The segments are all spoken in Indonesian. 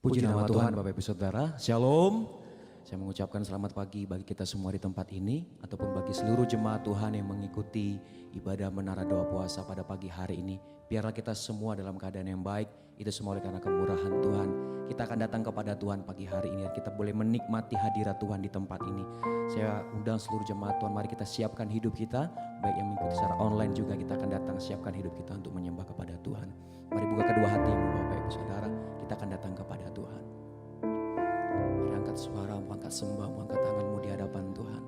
Puji nama Tuhan Bapak Ibu Saudara, Shalom. Saya mengucapkan selamat pagi bagi kita semua di tempat ini, ataupun bagi seluruh jemaat Tuhan yang mengikuti ibadah menara doa puasa pada pagi hari ini. Biarlah kita semua dalam keadaan yang baik, itu semua oleh karena kemurahan Tuhan. Kita akan datang kepada Tuhan pagi hari ini, kita boleh menikmati hadirat Tuhan di tempat ini. Saya undang seluruh jemaat Tuhan, mari kita siapkan hidup kita, baik yang mengikuti secara online juga kita akan datang siapkan hidup kita untuk menyembah kepada Tuhan. Mari buka kedua hatimu Bapak Ibu Saudara, kita akan datang kepada Tuhan. Mari angkat suara, angkat sembah, angkat tanganmu di hadapan Tuhan.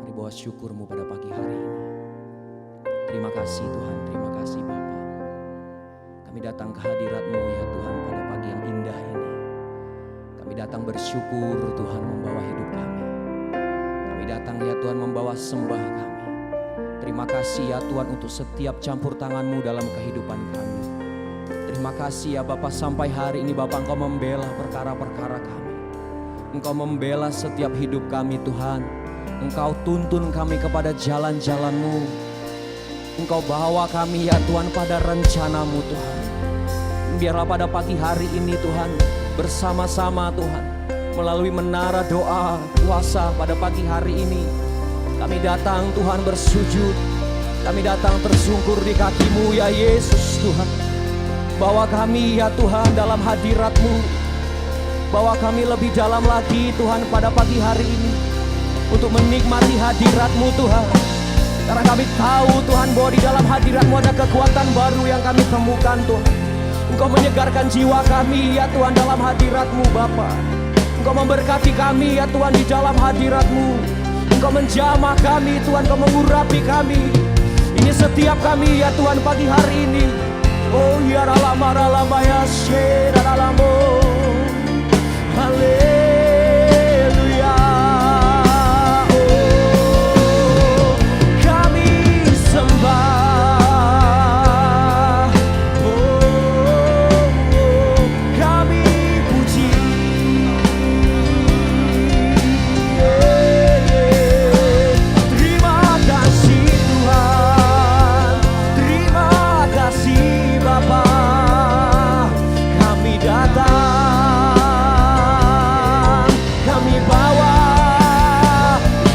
Mari bawa syukurmu pada pagi hari ini. Terima kasih Tuhan, terima kasih Bapa. Kami datang ke hadirat-Mu ya Tuhan pada pagi yang indah ini. Kami datang bersyukur Tuhan membawa hidup kami. Kami datang ya Tuhan membawa sembah kami. Terima kasih ya Tuhan untuk setiap campur tangan-Mu dalam kehidupan kami. Terima kasih ya Bapa, sampai hari ini Bapa Engkau membela perkara-perkara kami. Engkau membela setiap hidup kami Tuhan. Engkau tuntun kami kepada jalan-jalan-Mu. Engkau bawa kami ya Tuhan pada rencana-Mu Tuhan. Biarlah pada pagi hari ini Tuhan bersama-sama Tuhan melalui menara doa puasa pada pagi hari ini kami datang Tuhan bersujud. Kami datang tersungkur di kaki-Mu ya Yesus Tuhan. Bawa kami ya Tuhan dalam hadirat-Mu. Bawa kami lebih dalam lagi Tuhan pada pagi hari ini untuk menikmati hadirat-Mu Tuhan. Karena kami tahu Tuhan bahwa di dalam hadirat-Mu ada kekuatan baru yang kami temukan Tuhan. Engkau menyegarkan jiwa kami ya Tuhan dalam hadirat-Mu Bapa. Engkau memberkati kami ya Tuhan di dalam hadirat-Mu. Engkau menjamah kami Tuhan, Engkau mengurapi kami. Ini setiap kami ya Tuhan pagi hari ini. Oh ya ralama ya shiralamo. Haleluya. Oh kami sembah. Oh kami puji. Terima kasih Tuhan. Terima kasih Bapa. Kami datang, kami bawa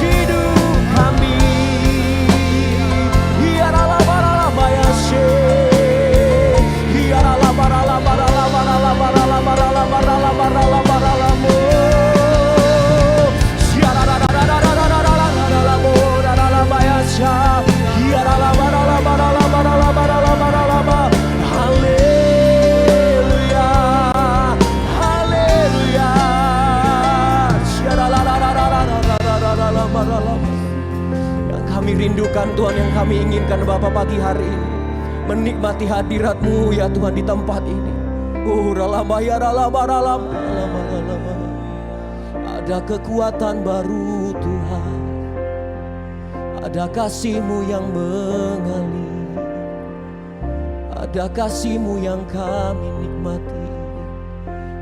hidup kami. Hiarala barala bayashe, hiarala barala barala barala barala barala barala barala barala mo. Hiarala barala bayasha, hiarala barala barala barala barala barala barala. Haleluya, haleluya. Yang kami rindukan Tuhan, yang kami inginkan Bapa pagi hari ini, menikmati hadirat-Mu ya Tuhan di tempat ini. Ada kekuatan baru Tuhan, ada kasih-Mu yang mengalir, ada kasih-Mu yang kami nikmati.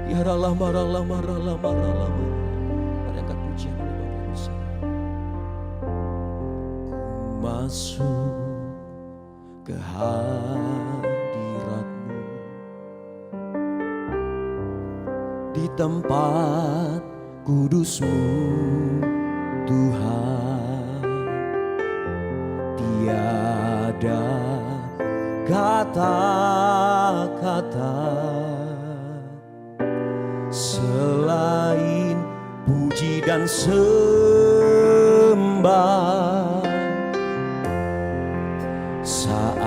Ya ralama ralama ralama ralama. Mari angkat pujian oleh Bapak Ibu Saudara. Masuk ke hadirat-Mu di tempat kudus-Mu Tuhan. Tiada kata-kata selain puji dan sembah. Saat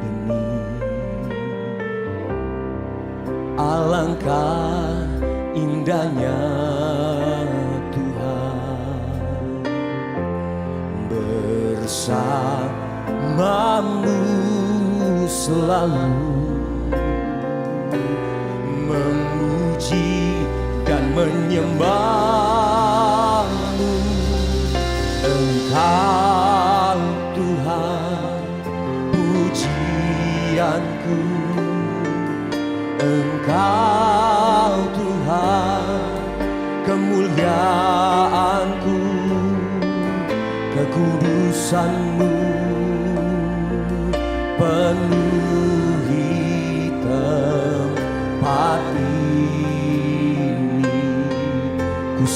ini alangkah indahnya Tuhan bersamamu selalu, memuji dan menyembah-Mu. Engkau Tuhan pujianku, Engkau Tuhan kemuliaanku, kekudusan-Mu penuhi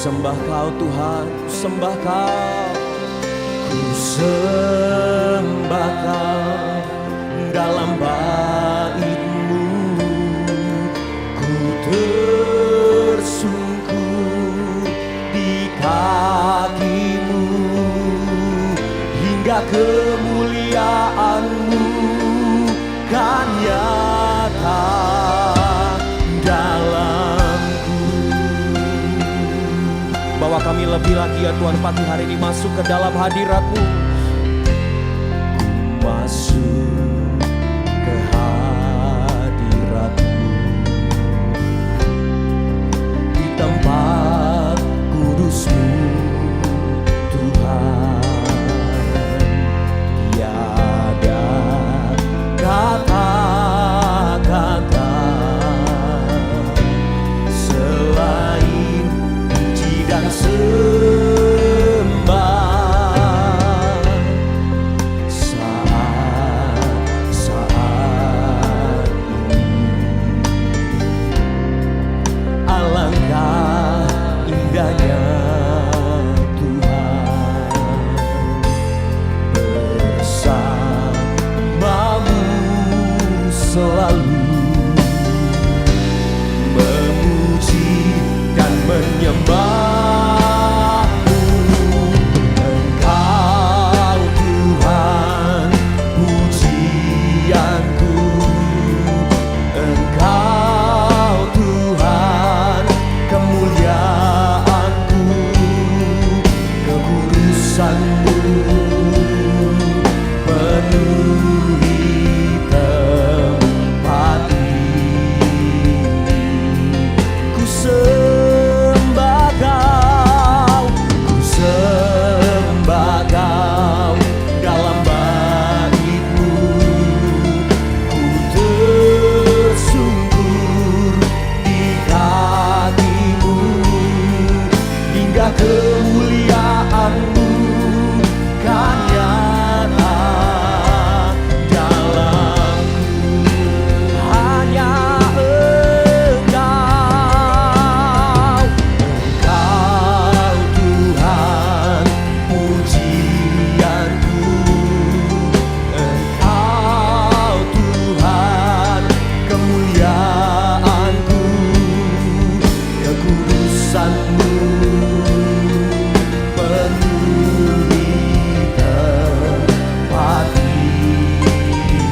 sembah Kau Tuhan, ku sembah Kau. Ku sembah Kau dalam bait-Mu, ku tersungkur di kaki-Mu, hingga kemuliaan-Mu kan nyata dalamku. Bawa kami lebih lagi ya Tuhan pagi hari ini masuk ke dalam hadirat-Mu. Masuk ke hadirat-Mu di tempat kudus-Mu Tuhan. Tiada kata-kata selain puji dan sembah. Saat ini alangkah indahnya Tuhan bersama-Mu selalu memuji dan menyembah-Mu. Engkau Tuhan pujianku, Engkau Tuhan kemuliaanku, kekudusan-Mu penuhi tempat ini. Ku sembah Kau, ku sembah Kau dalam bait-Mu, ku tersungkur di kaki-Mu, hingga kemuliaan-Mu kan nyata dalamku. Hanya Engkau, Engkau Tuhan pujianku, Engkau Tuhan kemuliaanku, kekudusan-Mu penuhi tempat ini.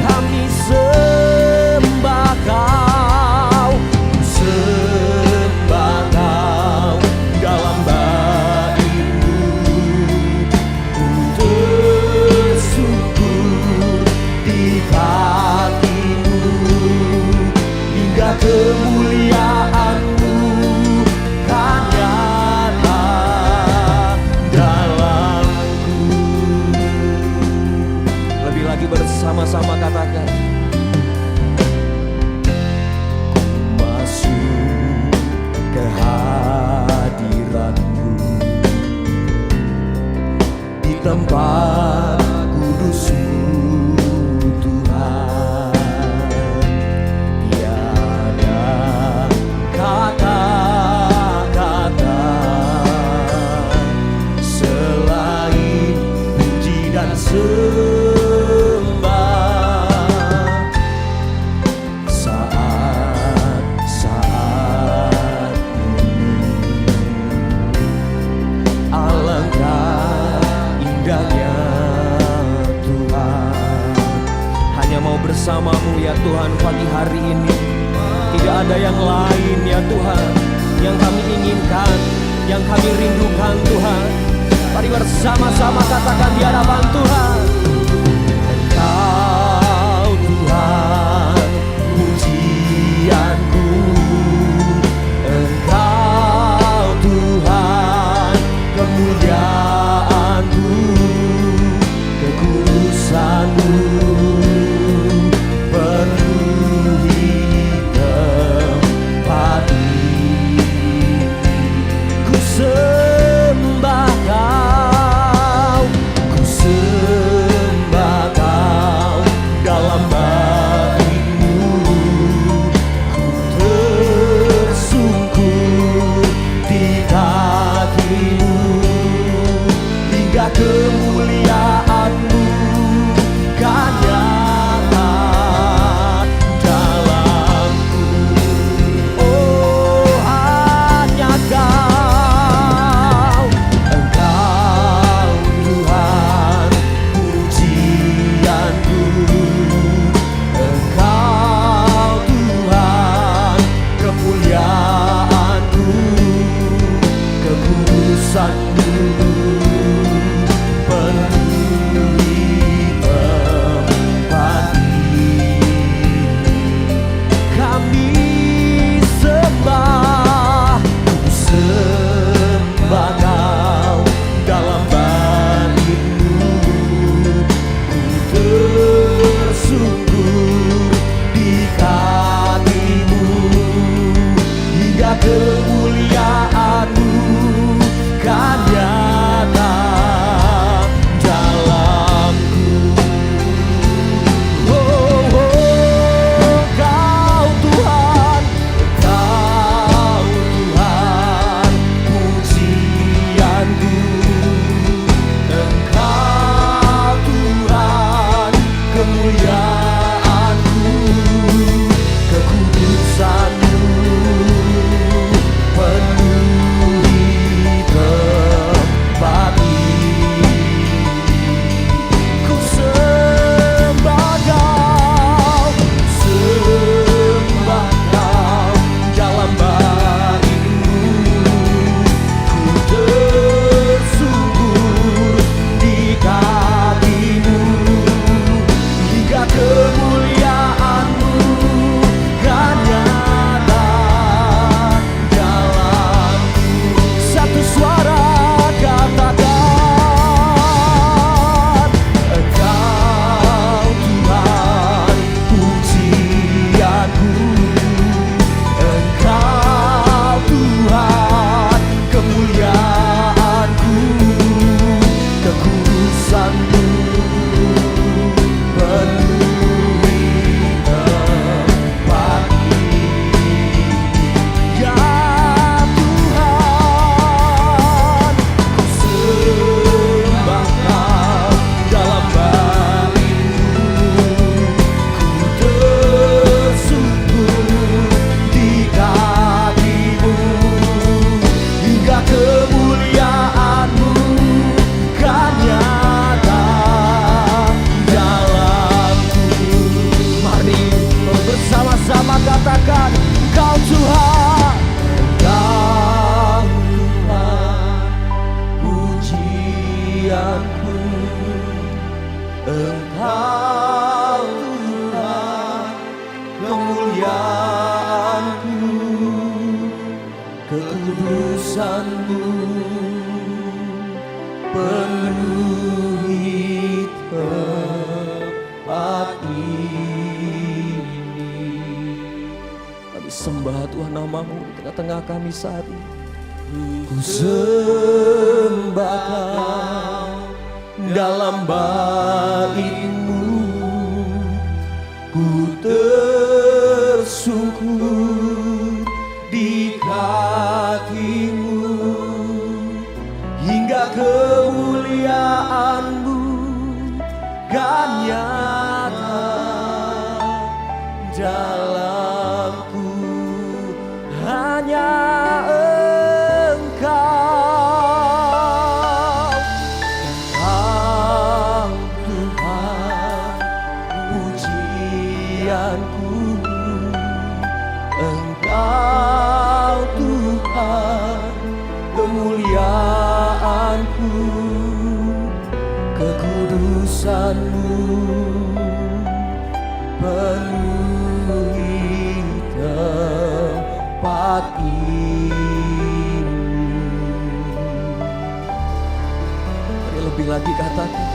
Kami sembah Kau, ku sembah Kau dalam bait-Mu, ku tersungkur di kaki-Mu, hingga kemuliaan-Mu kan nyata dalamku. Lebih lagi bersama-sama katakan, masuk ke hadirat-Mu di tempat kudus-Mu Tuhan. Tiada kata-kata selain puji dan sembah. Saat ini alangkah indahnya Tuhan, hanya mau bersama-Mu ya Tuhan pagi hari ini. Tidak ada yang lain ya Tuhan yang kami inginkan, yang kami rindukan Tuhan. Mari bersama-sama katakan di hadapan Tuhan, Engkau Tuhan pujianku, Engkau Tuhan kemuliaanku, kekudusan-Mu penuhi tempat ini. Ku sembah Kau, ku sembah kemuliaan-Mu kan nyata dalamku. Oh, oh, Kau Tuhan, Kau Tuhan, pujianku. Engkau Tuhan, kemuliaan-Ku, kekudusan-Mu penuhi tempat ini. Ku sembah Kau, sembah Kau dalam bait-Mu. Ku tersungkur di kaki-Mu, hingga kemuliaan-Mu kan nyata dalamku. Satu suara katakan, Engkau Tuhan, pujianku. Engkau Tuhan, kemuliaan-Ku, kekudusan-Mu penuhi tempat ini. Ya Tuhan, ku sembah Kau dalam bait-Mu. Ku tersungkur di kaki-Mu, hingga kemuliaan-Mu kan nyata dalamku. Mari bersama-sama katakan, Kau Tuhan, Kau Tuhan, pujianku. Engkau Tuhan, kemuliaan-Ku, kekudusan-Mu penuhi tempat ini. Kami sembah Tuhan nama-Mu di tengah-tengah kami saat ini. Ku sembah Kau dalam bait-Mu. Ku tersungkur di kaki-Mu, hingga kemuliaan-Mu kan nyata dalamku. Hanya Engkau, Engkau Tuhan, pujianku. Engkau Tuhan, kemuliaan-Ku, kekudusan-Mu penuhi tempat ini. Mari lebih lagi katakan,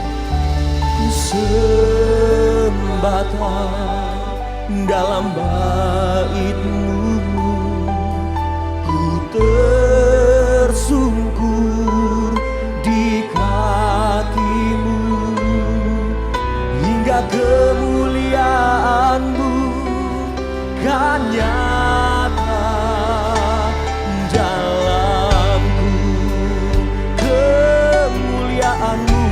ku sembah Kau dalam bait-Mu. Ku tersungkur di kaki-Mu, hingga kemuliaan-Mu kan nyata dalamku. Kemuliaan-Mu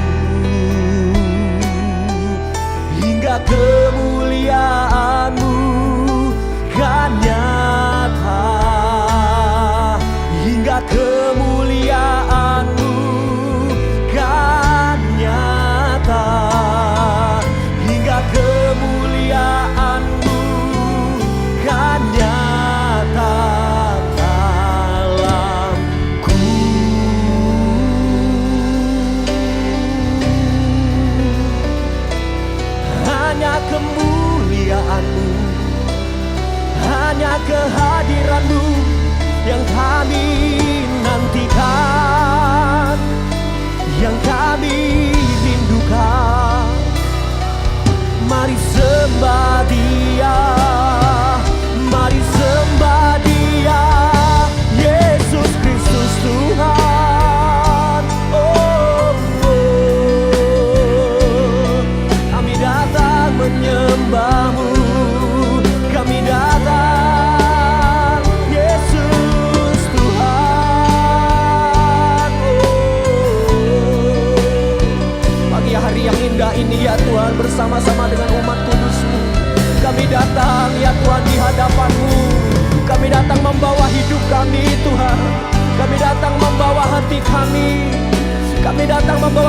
hingga kemuliaan-Mu kan nyata, hingga kemuliaan-Mu kan nyata, hingga kemuliaan-Mu kan nyata dalamku. Hanya kemuliaan-Mu, hanya kehadiran-Mu yang kami nantikan, yang kami rindukan. Mari sembah Dia, mari sembah Dia,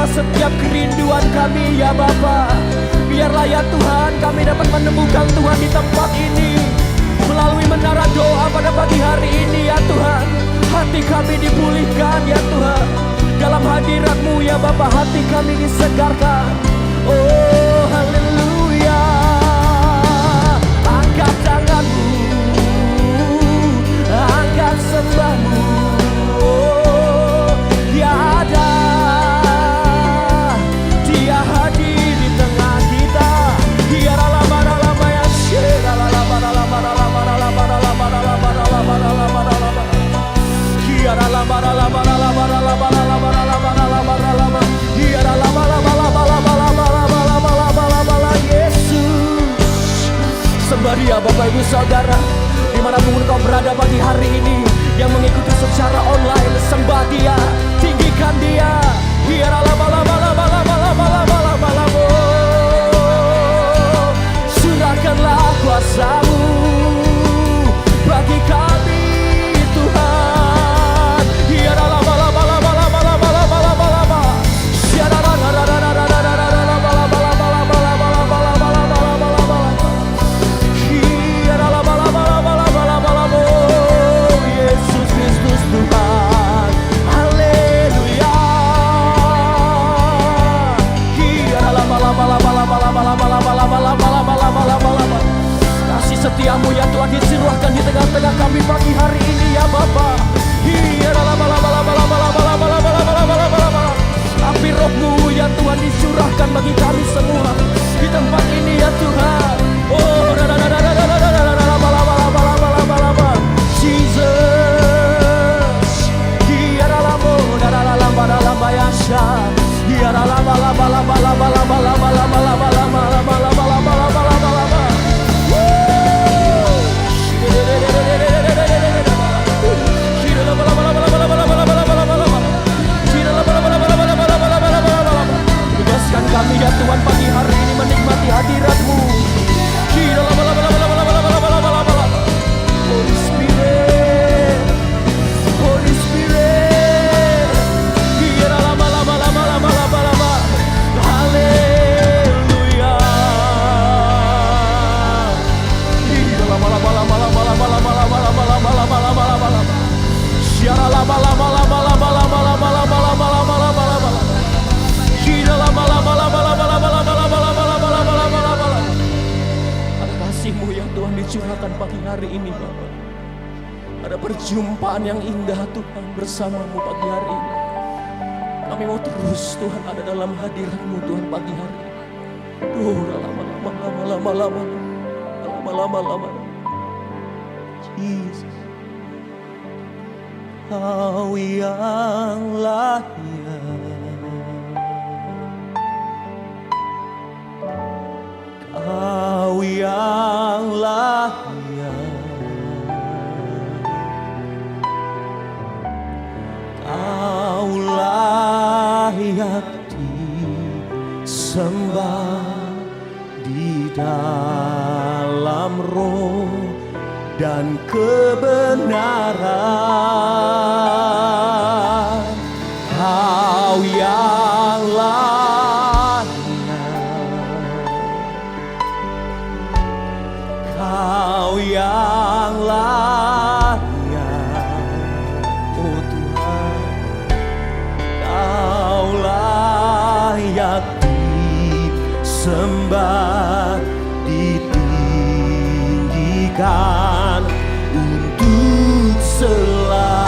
Terima setiap kerinduan kami ya Bapa. Biarlah ya Tuhan kami dapat menemukan Tuhan di tempat ini. Melalui menara doa pada pagi hari ini ya Tuhan, hati kami dipulihkan ya Tuhan. Dalam hadirat-Mu ya Bapa, hati kami disegarkan. Oh haleluya. Angkat tangan-Mu, angkat sembah-Mu. Oh Dia ada, Dia hadir di tengah kita. Dia lama-lama ya Yesus. Sembah Dia Bapak Ibu Saudara, dimanapun kau berada pagi hari ini, yang mengikuti secara online, sembah Dia, tinggikan Dia. Surahkanlah kuasa-Mu bagi kami Tuhan. Yesus Kristus Tuhan. Haleluya. Kasih setia-Mu ya Tuhan dicurahkan di tengah-tengah kami pagi hari ini ya Bapa. Api Roh-Mu ya Tuhan dicurahkan bagi kami semua di tempat ini ya Tuhan. Oh Jesus. Tugaskan kami ya Tuhan pagi hari ini menikmati hadirat-Mu. Holy Spirit, Holy Spirit. Haleluya. Ada kasih-Mu ya Tuhan dicurahkan pagi hari ini Bapak. Ada perjumpaan yang indah Tuhan bersama-Mu pagi hari ini. Kami mau terus Tuhan ada dalam hadirat-Mu Tuhan pagi hari ini. Lama-lama Jesus. Kau yang layak, Kau yang layak, Kau layak disembah di dalam roh dan kebenaran. Kau yang layak, Kau yang layak, oh Tuhan. Kau layak disembah, ditinggikan untuk selamanya.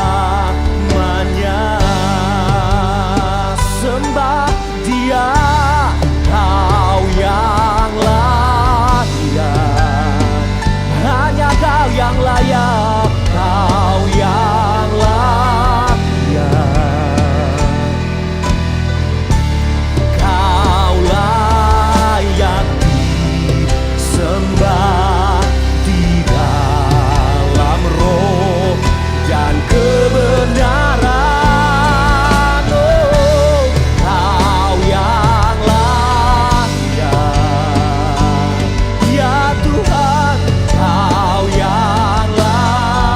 Sembah Dia, Kau yang layak, hanya Kau yang layak, Kau yang layak, Kau layak disembah di dalam roh dan kebenaran. Oh, Kau yang layak, ya Tuhan, Kau yang layak.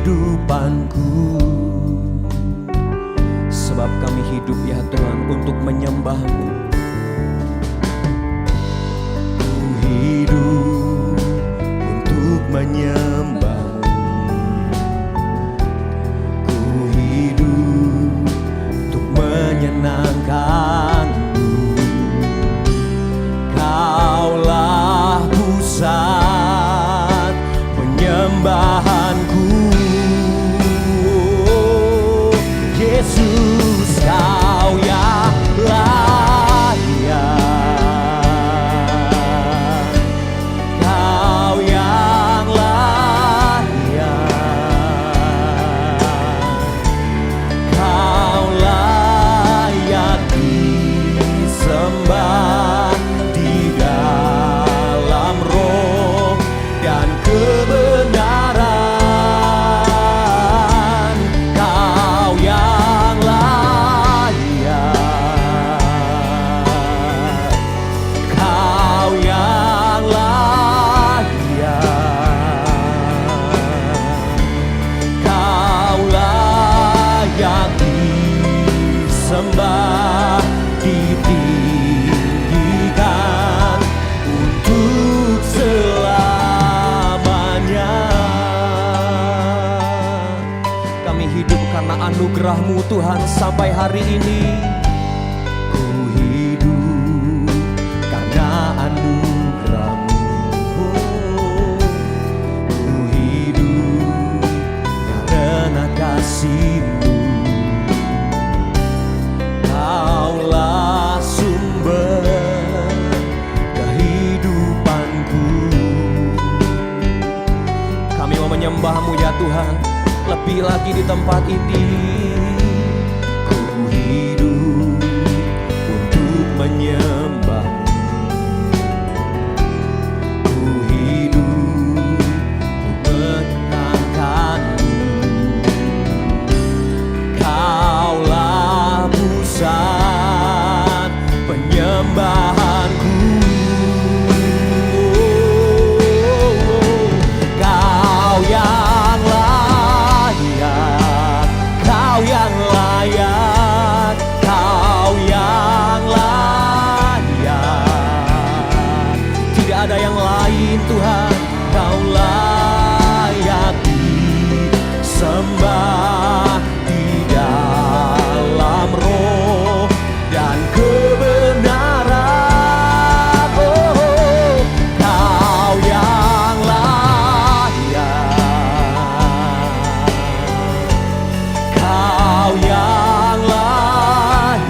kehidupanku. Sebab kami hidup ya Tuhan untuk menyembah-Mu. Ku hidup untuk menyembah-Mu. Ku hidup untuk menyenangkan-Mu. Kaulah pusat penyembahanku. Yesus, Kau yang layak, Kau yang layak, Kau layak disembah di dalam roh dan kebenaran. Kau yang layak, Kau yang layak, Kau layak disembah, ditinggikan untuk selamanya. Kami hidup karena anugerah-Mu Tuhan sampai hari ini. Ku hidup karena anugerah-Mu. Ku hidup karena kasih-Mu. Kaulah sumber kehidupanku. Kami mau menyembah-Mu ya Tuhan, lebih lagi di tempat ini. Ku hidup untuk menyembah-Mu. Ku hidup untuk menyenangkan-Mu. Kaulah pusat penyembahanku. Kau yang layak, Kau yang layak, Kau yang layak. Tidak ada yang lain Tuhan. Kau layak disembah di dalam roh dan kebenaran. Oh, Kau yang layak, Kau yang layak.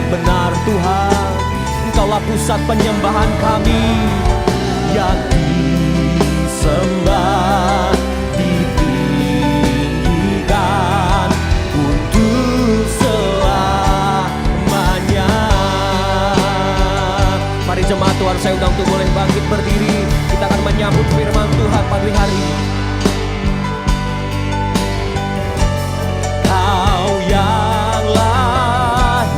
Benar Tuhan, Engkaulah pusat penyembahan kami yang disembah, ditinggikan untuk selamanya. Mari jemaat Tuhan, saya undang untuk boleh bangkit berdiri. Kita akan menyambut firman Tuhan pagi hari ini. Kau yang layak,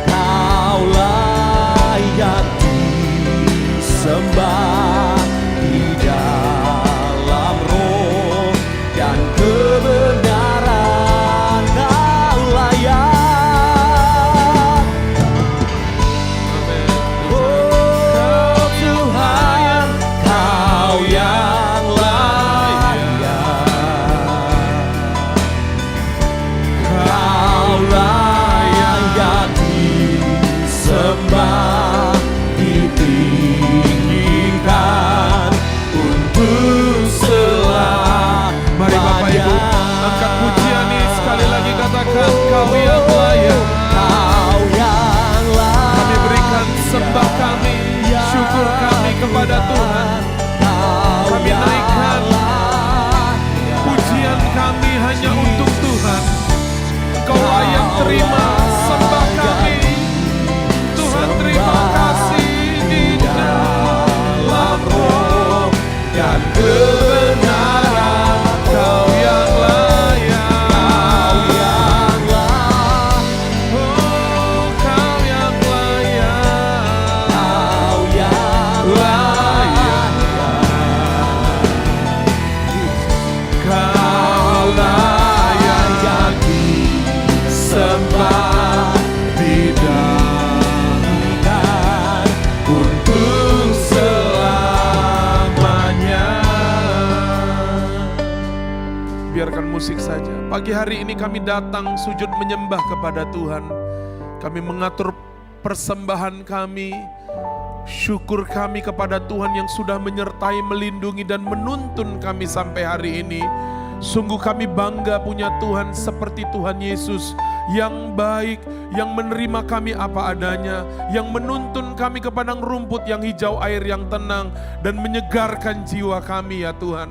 Kau layak disembah di dalam roh dan kebenaran. Kau layak. Oh Tuhan, Kau yang layak, Kau layak disembah, ditinggikan untuk selamanya. Mari Bapak Ibu angkat pujian ini sekali lagi, katakan Kau yang layak. Kau yang layak. Kami berikan sembah kami, syukur kami kepada Tuhan. Kami naikkan pujian kami hanya untuk Tuhan. Kau layak terima sembah kami. Tuhan terima kasih di dalam roh dan kebenaran. Kau yang layak. Kau yang layak. Oh, Kau yang layak. Kau yang layak. musik saja. Pagi hari ini kami datang sujud menyembah kepada Tuhan. Kami mengatur persembahan kami, syukur kami kepada Tuhan yang sudah menyertai, melindungi dan menuntun kami sampai hari ini. Sungguh kami bangga punya Tuhan seperti Tuhan Yesus yang baik, yang menerima kami apa adanya, yang menuntun kami ke padang rumput yang hijau, air yang tenang dan menyegarkan jiwa kami ya Tuhan.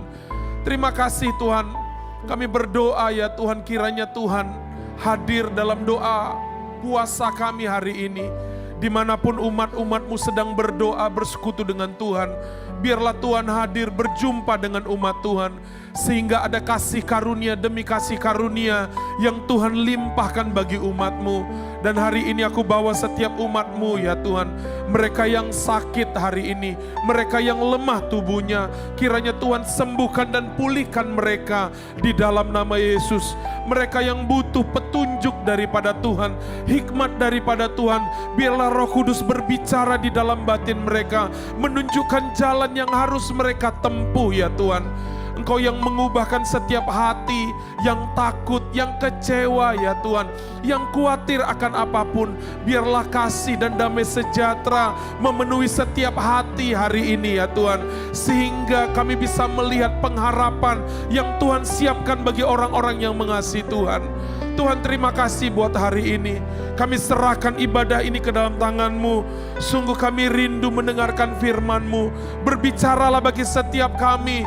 Terima kasih Tuhan. Kami berdoa ya Tuhan, kiranya Tuhan hadir dalam doa puasa kami hari ini. Dimanapun umat-umat-Mu sedang berdoa bersekutu dengan Tuhan, biarlah Tuhan hadir berjumpa dengan umat Tuhan. Sehingga ada kasih karunia demi kasih karunia yang Tuhan limpahkan bagi umat-Mu. Dan hari ini aku bawa setiap umat-Mu ya Tuhan. Mereka yang sakit hari ini, mereka yang lemah tubuhnya, kiranya Tuhan sembuhkan dan pulihkan mereka di dalam nama Yesus. Mereka yang butuh petunjuk daripada Tuhan, hikmat daripada Tuhan, biarlah Roh Kudus berbicara di dalam batin mereka, menunjukkan jalan yang harus mereka tempuh ya Tuhan. Engkau yang mengubahkan setiap hati yang takut, yang kecewa ya Tuhan, yang khawatir akan apapun. Biarlah kasih dan damai sejahtera memenuhi setiap hati hari ini ya Tuhan. Sehingga kami bisa melihat pengharapan yang Tuhan siapkan bagi orang-orang yang mengasihi Tuhan. Tuhan terima kasih buat hari ini. Kami serahkan ibadah ini ke dalam tangan-Mu. Sungguh kami rindu mendengarkan firman-Mu. Berbicaralah bagi setiap kami.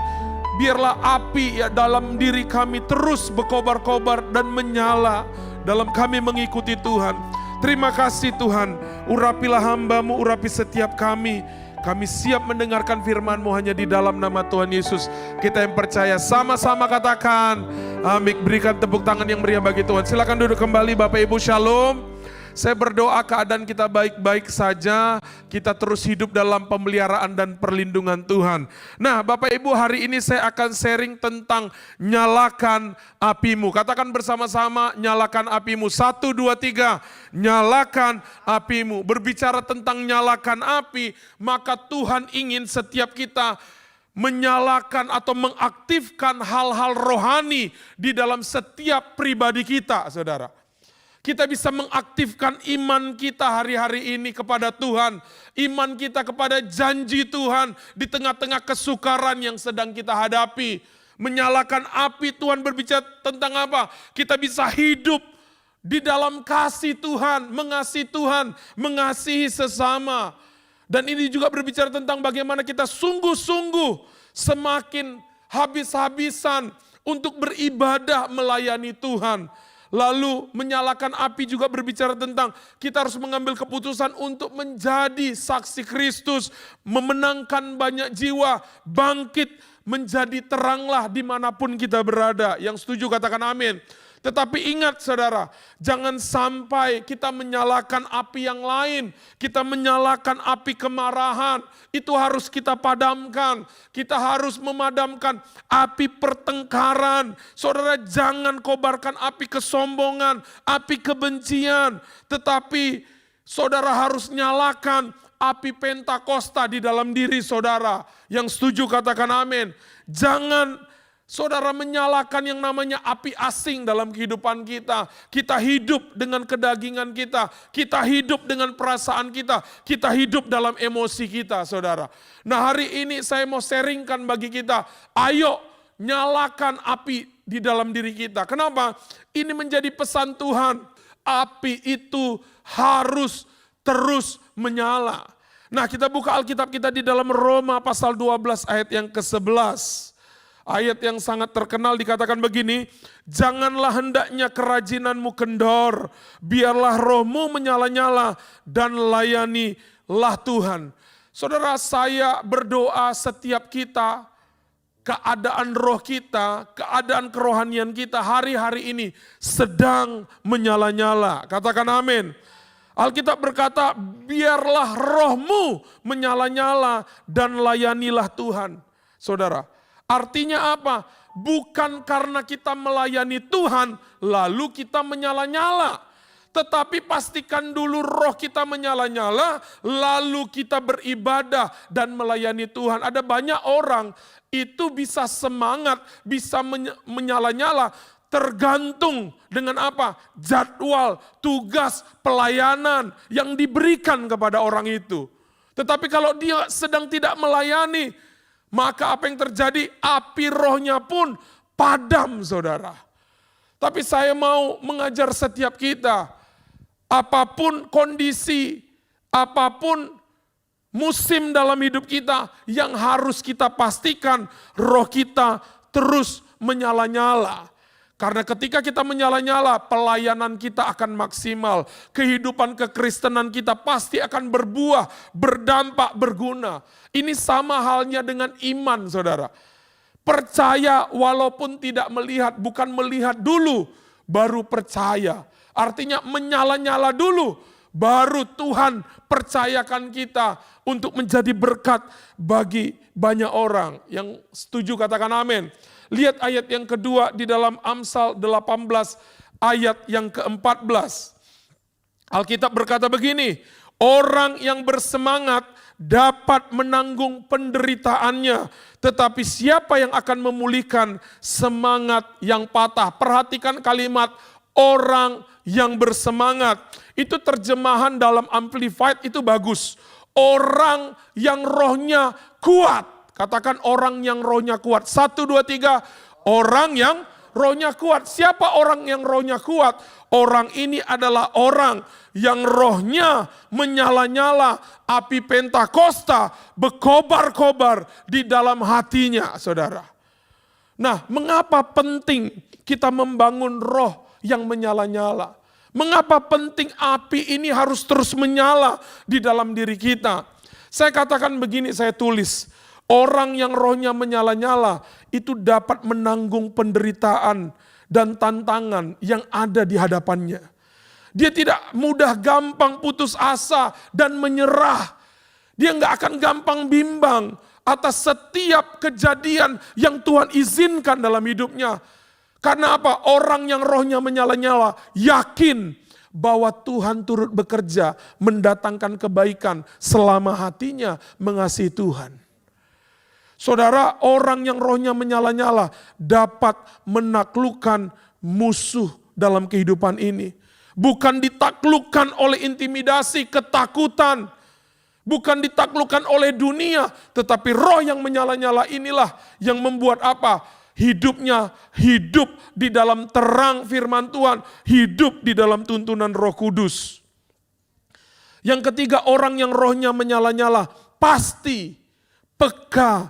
Biarlah api ya dalam diri kami terus berkobar-kobar dan menyala dalam kami mengikuti Tuhan. Terima kasih Tuhan, urapilah hamba-Mu, urapi setiap kami. Kami siap mendengarkan firman-Mu hanya di dalam nama Tuhan Yesus. Kita yang percaya sama-sama katakan amin. Berikan tepuk tangan yang meriah bagi Tuhan. Silakan duduk kembali Bapak Ibu, shalom. Saya berdoa keadaan kita baik-baik saja, kita terus hidup dalam pemeliharaan dan perlindungan Tuhan. Nah Bapak Ibu, hari ini saya akan sharing tentang nyalakan apimu. Katakan bersama-sama, nyalakan apimu. 1, 2, 3, nyalakan apimu. Berbicara tentang nyalakan api, maka Tuhan ingin setiap kita menyalakan atau mengaktifkan hal-hal rohani di dalam setiap pribadi kita, saudara. Kita bisa mengaktifkan iman kita hari-hari ini kepada Tuhan. Iman kita kepada janji Tuhan di tengah-tengah kesukaran yang sedang kita hadapi. Menyalakan api Tuhan berbicara tentang apa? Kita bisa hidup di dalam kasih Tuhan, mengasihi sesama. Dan ini juga berbicara tentang bagaimana kita sungguh-sungguh semakin habis-habisan untuk beribadah melayani Tuhan. Lalu menyalakan api juga berbicara tentang kita harus mengambil keputusan untuk menjadi saksi Kristus, memenangkan banyak jiwa, bangkit menjadi teranglah dimanapun kita berada. Yang setuju katakan amin. Tetapi ingat saudara, jangan sampai kita menyalakan api yang lain. Kita menyalakan api kemarahan, itu harus kita padamkan. Kita harus memadamkan api pertengkaran. Saudara jangan kobarkan api kesombongan, api kebencian. Tetapi saudara harus nyalakan api Pentakosta di dalam diri saudara. Yang setuju katakan amin. Jangan saudara menyalakan yang namanya api asing dalam kehidupan kita. Kita hidup dengan kedagingan kita. Kita hidup dengan perasaan kita. Kita hidup dalam emosi kita, saudara. Nah hari ini saya mau sharingkan bagi kita. Ayo nyalakan api di dalam diri kita. Kenapa? Ini menjadi pesan Tuhan. Api itu harus terus menyala. Nah kita buka Alkitab kita di dalam Roma pasal 12 ayat yang ke-11. Ayat yang sangat terkenal dikatakan begini, janganlah hendaknya kerajinanmu kendor, biarlah rohmu menyala-nyala dan layanilah Tuhan. Saudara, saya berdoa setiap kita, keadaan roh kita, keadaan kerohanian kita hari-hari ini sedang menyala-nyala. Katakan amin. Alkitab berkata, biarlah rohmu menyala-nyala dan layanilah Tuhan. Saudara, artinya apa? Bukan karena kita melayani Tuhan, lalu kita menyala-nyala. Tetapi pastikan dulu roh kita menyala-nyala, lalu kita beribadah dan melayani Tuhan. Ada banyak orang itu bisa semangat, bisa menyala-nyala, tergantung dengan apa? Jadwal, tugas, pelayanan yang diberikan kepada orang itu. Tetapi kalau dia sedang tidak melayani, maka apa yang terjadi? Api rohnya pun padam, saudara. Tapi saya mau mengajar setiap kita, apapun kondisi, apapun musim dalam hidup kita, yang harus kita pastikan roh kita terus menyala-nyala. Karena ketika kita menyala-nyala, pelayanan kita akan maksimal. Kehidupan kekristenan kita pasti akan berbuah, berdampak, berguna. Ini sama halnya dengan iman, saudara. Percaya walaupun tidak melihat, bukan melihat dulu, baru percaya. Artinya menyala-nyala dulu, baru Tuhan percayakan kita untuk menjadi berkat bagi banyak orang. Yang setuju katakan amin. Lihat ayat yang kedua di dalam Amsal 18 ayat yang ke-14. Alkitab berkata begini, orang yang bersemangat dapat menanggung penderitaannya, tetapi siapa yang akan memulihkan semangat yang patah? Perhatikan kalimat orang yang bersemangat. Itu terjemahan dalam Amplified itu bagus. Orang yang rohnya kuat. Katakan orang yang rohnya kuat. 1, 2, 3. Orang yang rohnya kuat. Siapa orang yang rohnya kuat? Orang ini adalah orang yang rohnya menyala-nyala. Api Pentakosta berkobar-kobar di dalam hatinya, saudara. Nah, mengapa penting kita membangun roh yang menyala-nyala? Mengapa penting api ini harus terus menyala di dalam diri kita? Saya katakan begini, saya tulis. Orang yang rohnya menyala-nyala itu dapat menanggung penderitaan dan tantangan yang ada di hadapannya. Dia tidak mudah gampang putus asa dan menyerah. Dia nggak akan gampang bimbang atas setiap kejadian yang Tuhan izinkan dalam hidupnya. Karena apa? Orang yang rohnya menyala-nyala yakin bahwa Tuhan turut bekerja mendatangkan kebaikan selama hatinya mengasihi Tuhan. Saudara, orang yang rohnya menyala-nyala dapat menaklukkan musuh dalam kehidupan ini. Bukan ditaklukkan oleh intimidasi, ketakutan. Bukan ditaklukkan oleh dunia, tetapi roh yang menyala-nyala inilah yang membuat apa? Hidupnya hidup di dalam terang firman Tuhan, hidup di dalam tuntunan Roh Kudus. Yang ketiga, orang yang rohnya menyala-nyala pasti peka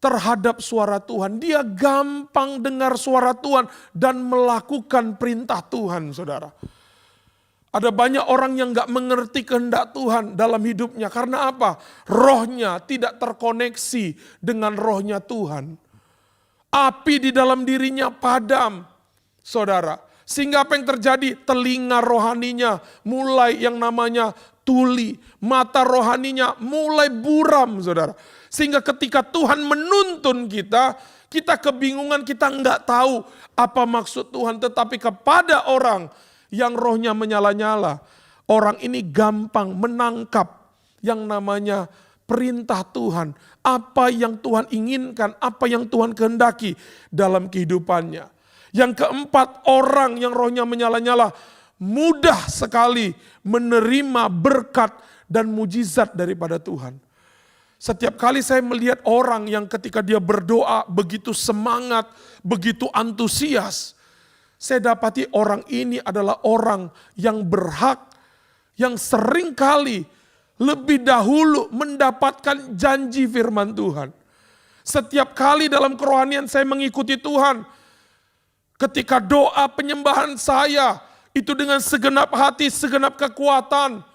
terhadap suara Tuhan. Dia gampang dengar suara Tuhan dan melakukan perintah Tuhan, saudara. Ada banyak orang yang gak mengerti kehendak Tuhan dalam hidupnya. Karena apa? Rohnya tidak terkoneksi dengan rohnya Tuhan. Api di dalam dirinya padam, saudara. Sehingga apa yang terjadi? Telinga rohaninya mulai yang namanya tuli. Mata rohaninya mulai buram, saudara. Sehingga ketika Tuhan menuntun kita, kita kebingungan, kita nggak tahu apa maksud Tuhan. Tetapi kepada orang yang rohnya menyala-nyala, orang ini gampang menangkap yang namanya perintah Tuhan. Apa yang Tuhan inginkan, apa yang Tuhan kehendaki dalam kehidupannya. Yang keempat, orang yang rohnya menyala-nyala mudah sekali menerima berkat dan mujizat daripada Tuhan. Setiap kali saya melihat orang yang ketika dia berdoa begitu semangat, begitu antusias, saya dapati orang ini adalah orang yang berhak, yang sering kali lebih dahulu mendapatkan janji firman Tuhan. Setiap kali dalam kerohanian saya mengikuti Tuhan, ketika doa penyembahan saya, itu dengan segenap hati, segenap kekuatan,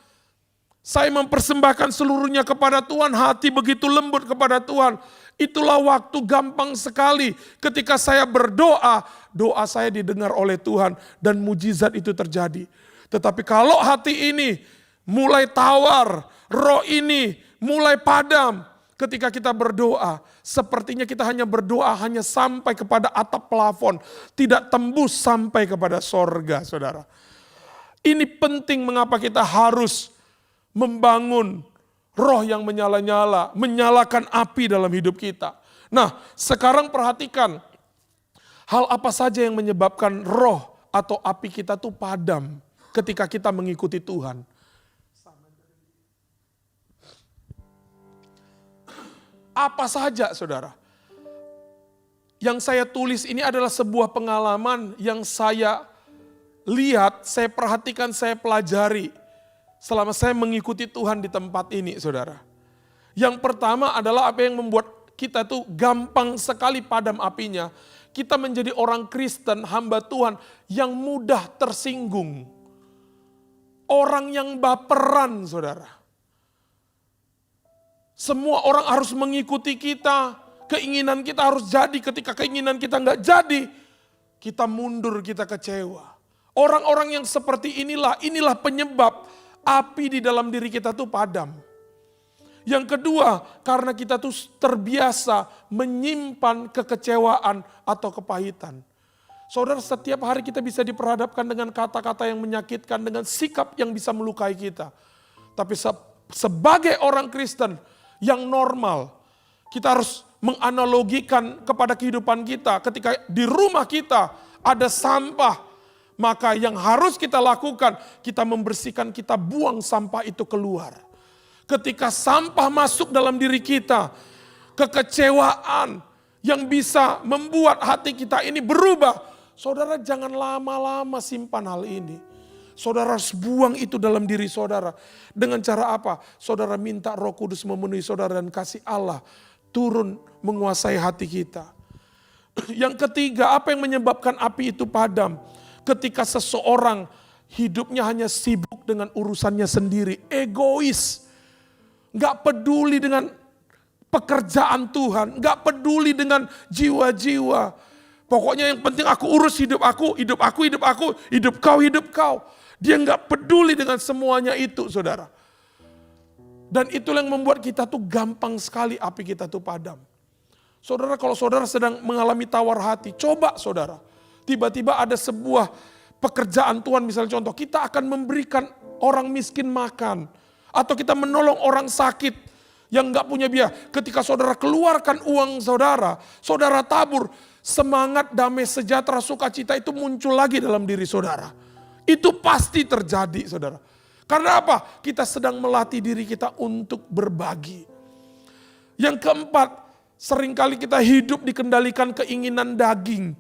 saya mempersembahkan seluruhnya kepada Tuhan, hati begitu lembut kepada Tuhan. Itulah waktu gampang sekali ketika saya berdoa, doa saya didengar oleh Tuhan dan mujizat itu terjadi. Tetapi kalau hati ini mulai tawar, roh ini mulai padam ketika kita berdoa, sepertinya kita hanya berdoa hanya sampai kepada atap plafon, tidak tembus sampai kepada sorga, saudara. Ini penting mengapa kita harus membangun roh yang menyala-nyala, menyalakan api dalam hidup kita. Nah, sekarang perhatikan hal apa saja yang menyebabkan roh atau api kita tuh padam ketika kita mengikuti Tuhan. Apa saja, saudara? Yang saya tulis ini adalah sebuah pengalaman yang saya lihat, saya perhatikan, saya pelajari selama saya mengikuti Tuhan di tempat ini, saudara. Yang pertama adalah apa yang membuat kita tuh gampang sekali padam apinya. Kita menjadi orang Kristen, hamba Tuhan yang mudah tersinggung. Orang yang baperan, saudara. Semua orang harus mengikuti kita, keinginan kita harus jadi, ketika keinginan kita nggak jadi, kita mundur, kita kecewa. Orang-orang yang seperti inilah penyebab api di dalam diri kita tuh padam. Yang kedua, karena kita tuh terbiasa menyimpan kekecewaan atau kepahitan. Saudara, setiap hari kita bisa diperhadapkan dengan kata-kata yang menyakitkan, dengan sikap yang bisa melukai kita. Tapi sebagai orang Kristen yang normal, kita harus menganalogikan kepada kehidupan kita. Ketika di rumah kita ada sampah, maka yang harus kita lakukan, kita membersihkan, kita buang sampah itu keluar. Ketika sampah masuk dalam diri kita, kekecewaan yang bisa membuat hati kita ini berubah, saudara jangan lama-lama simpan hal ini. Saudara harus buang itu dalam diri saudara. Dengan cara apa? Saudara minta Roh Kudus memenuhi saudara dan kasih Allah turun menguasai hati kita. Yang ketiga, apa yang menyebabkan api itu padam? Ketika seseorang hidupnya hanya sibuk dengan urusannya sendiri, egois, gak peduli dengan pekerjaan Tuhan, gak peduli dengan jiwa-jiwa. Pokoknya yang penting aku urus hidup aku, hidup kau. Dia gak peduli dengan semuanya itu, saudara. Dan itulah yang membuat kita tuh gampang sekali api kita tuh padam. Saudara, kalau saudara sedang mengalami tawar hati, coba saudara. Tiba-tiba ada sebuah pekerjaan Tuhan, misalnya contoh, kita akan memberikan orang miskin makan. Atau kita menolong orang sakit yang gak punya biaya. Ketika saudara keluarkan uang saudara, saudara tabur, semangat, damai, sejahtera, sukacita itu muncul lagi dalam diri saudara. Itu pasti terjadi, saudara. Karena apa? Kita sedang melatih diri kita untuk berbagi. Yang keempat, seringkali kita hidup dikendalikan keinginan daging,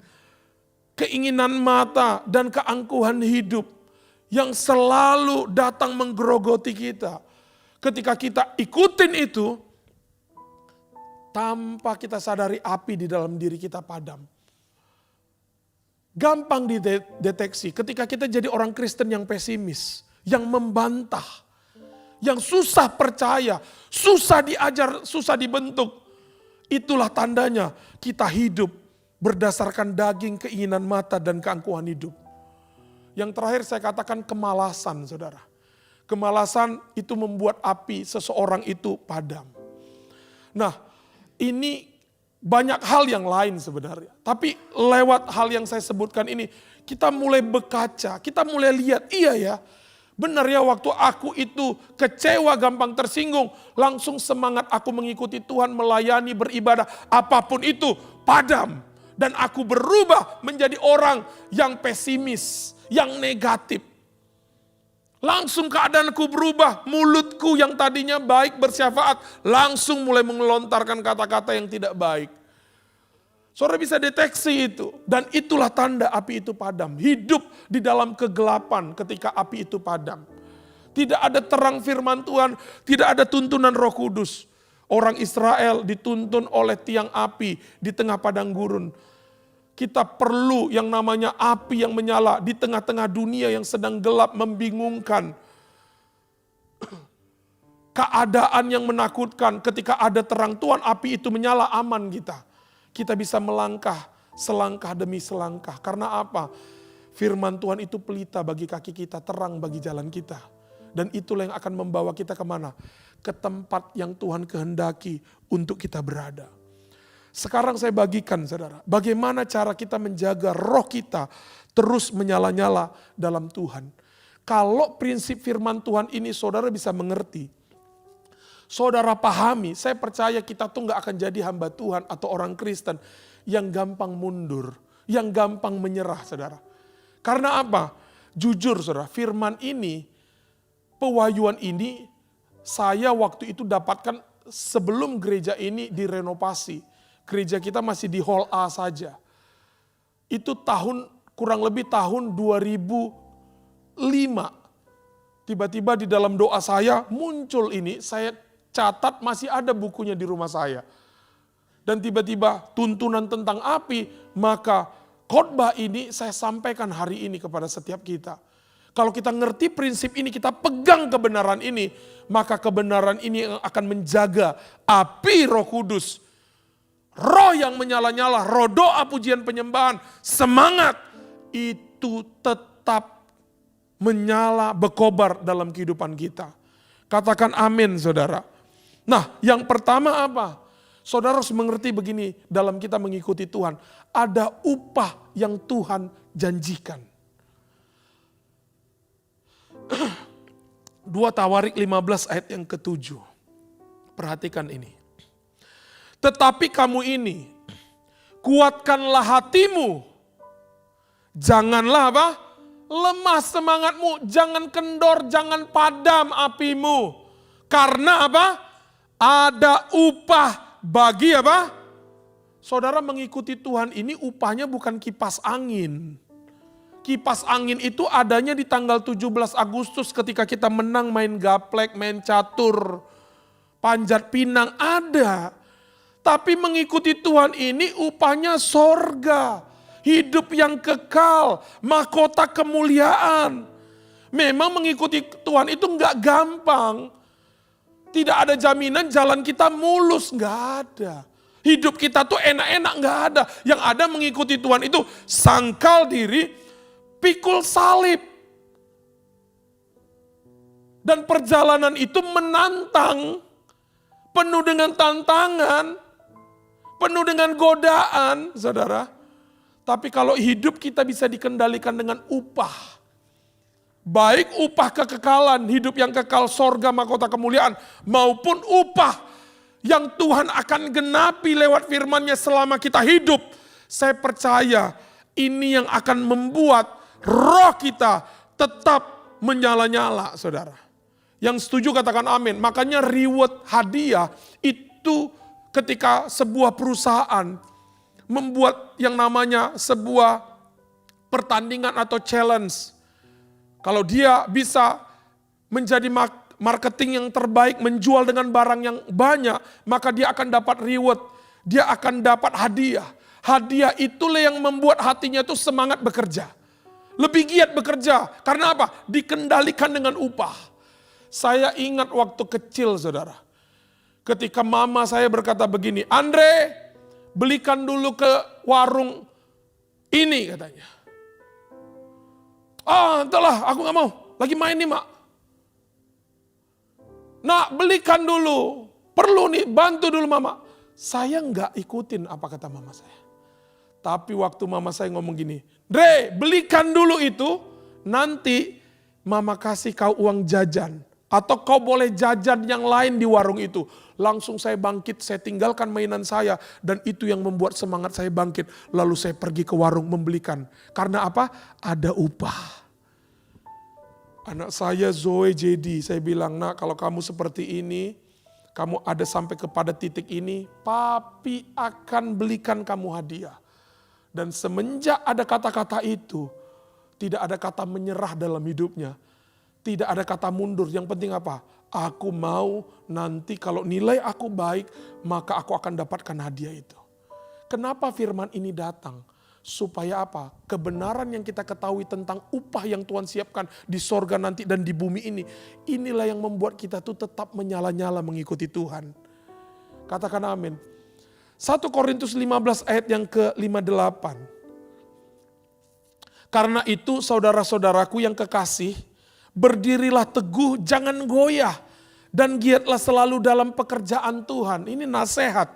keinginan mata, dan keangkuhan hidup yang selalu datang menggerogoti kita. Ketika kita ikutin itu, tanpa kita sadari api di dalam diri kita padam. Gampang dideteksi ketika kita jadi orang Kristen yang pesimis, yang membantah, yang susah percaya, susah diajar, susah dibentuk. Itulah tandanya kita hidup berdasarkan daging, keinginan mata, dan keangkuhan hidup. Yang terakhir saya katakan kemalasan, saudara. Kemalasan itu membuat api seseorang itu padam. Nah, ini banyak hal yang lain sebenarnya. Tapi lewat hal yang saya sebutkan ini, kita mulai berkaca, kita mulai lihat, iya ya, benar ya waktu aku itu kecewa, gampang tersinggung, langsung semangat aku mengikuti Tuhan, melayani, beribadah, apapun itu padam. Dan aku berubah menjadi orang yang pesimis, yang negatif. Langsung keadaanku berubah, mulutku yang tadinya baik bersyafaat, langsung mulai melontarkan kata-kata yang tidak baik. Saudara bisa deteksi itu, dan itulah tanda api itu padam. Hidup di dalam kegelapan ketika api itu padam. Tidak ada terang firman Tuhan, tidak ada tuntunan Roh Kudus. Orang Israel dituntun oleh tiang api di tengah padang gurun. Kita perlu yang namanya api yang menyala di tengah-tengah dunia yang sedang gelap, membingungkan. Keadaan yang menakutkan, ketika ada terang Tuhan, api itu menyala, aman kita. Kita bisa melangkah selangkah demi selangkah. Karena apa? Firman Tuhan itu pelita bagi kaki kita, terang bagi jalan kita. Dan itulah yang akan membawa kita kemana? Ke tempat yang Tuhan kehendaki untuk kita berada. Sekarang saya bagikan, saudara, bagaimana cara kita menjaga roh kita terus menyala-nyala dalam Tuhan. Kalau prinsip firman Tuhan ini saudara bisa mengerti, saudara pahami, saya percaya kita tuh gak akan jadi hamba Tuhan atau orang Kristen yang gampang mundur, yang gampang menyerah saudara. Karena apa? Jujur saudara, firman ini, pewahyuan ini saya waktu itu dapatkan sebelum gereja ini direnovasi. Gereja kita masih di Hall A saja. Itu kurang lebih tahun 2005. Tiba-tiba di dalam doa saya muncul ini, saya catat masih ada bukunya di rumah saya. Dan tiba-tiba tuntunan tentang api, maka khotbah ini saya sampaikan hari ini kepada setiap kita. Kalau kita ngerti prinsip ini, kita pegang kebenaran ini, maka kebenaran ini akan menjaga api Roh Kudus. Roh yang menyala-nyala, roh doa, pujian, penyembahan, semangat itu tetap menyala, berkobar dalam kehidupan kita. Katakan amin saudara. Nah yang pertama apa? Saudara harus mengerti begini, dalam kita mengikuti Tuhan, ada upah yang Tuhan janjikan. 2 Tawarik 15 ayat yang ke-7. Perhatikan ini. Tetapi kamu ini, kuatkanlah hatimu. Janganlah apa? Lemah semangatmu, jangan kendor, jangan padam apimu. Karena apa? Ada upah bagi apa? Saudara mengikuti Tuhan ini upahnya bukan kipas angin. Kipas angin itu adanya di tanggal 17 Agustus ketika kita menang main gaplek, main catur, panjat pinang, ada. Tapi mengikuti Tuhan ini upahnya sorga, hidup yang kekal, mahkota kemuliaan. Memang mengikuti Tuhan itu enggak gampang. Tidak ada jaminan jalan kita mulus, enggak ada. Hidup kita tuh enak-enak, enggak ada. Yang ada mengikuti Tuhan itu sangkal diri, pikul salib. Dan perjalanan itu menantang, penuh dengan tantangan, penuh dengan godaan, saudara. Tapi kalau hidup kita bisa dikendalikan dengan upah. Baik upah kekekalan, hidup yang kekal, sorga, mahkota kemuliaan. Maupun upah yang Tuhan akan genapi lewat firman-Nya selama kita hidup. Saya percaya ini yang akan membuat roh kita tetap menyala-nyala, saudara. Yang setuju katakan amin. Makanya reward hadiah itu ketika sebuah perusahaan membuat yang namanya sebuah pertandingan atau challenge. Kalau dia bisa menjadi marketing yang terbaik, menjual dengan barang yang banyak, maka dia akan dapat reward. Dia akan dapat hadiah. Hadiah itulah yang membuat hatinya itu semangat bekerja. Lebih giat bekerja. Karena apa? Dikendalikan dengan upah. Saya ingat waktu kecil saudara. Ketika mama saya berkata begini, Andre belikan dulu ke warung ini katanya. Ah entahlah aku gak mau, lagi main nih mak. Nak belikan dulu, perlu nih bantu dulu mama. Saya gak ikutin apa kata mama saya. Tapi waktu mama saya ngomong gini, Dre belikan dulu itu, nanti mama kasih kau uang jajan. Atau kau boleh jajan yang lain di warung itu. Langsung saya bangkit, saya tinggalkan mainan saya. Dan itu yang membuat semangat saya bangkit. Lalu saya pergi ke warung membelikan. Karena apa? Ada upah. Anak saya Zoe Jadi, saya bilang, nak kalau kamu seperti ini, kamu ada sampai kepada titik ini, papi akan belikan kamu hadiah. Dan semenjak ada kata-kata itu, tidak ada kata menyerah dalam hidupnya. Tidak ada kata mundur, yang penting apa? Aku mau nanti kalau nilai aku baik, maka aku akan dapatkan hadiah itu. Kenapa firman ini datang? Supaya apa? Kebenaran yang kita ketahui tentang upah yang Tuhan siapkan di sorga nanti dan di bumi ini. Inilah yang membuat kita tuh tetap menyala-nyala mengikuti Tuhan. Katakan amin. 1 Korintus 15 ayat yang ke-58. Karena itu saudara-saudaraku yang kekasih, berdirilah teguh, jangan goyah. Dan giatlah selalu dalam pekerjaan Tuhan. Ini nasihat.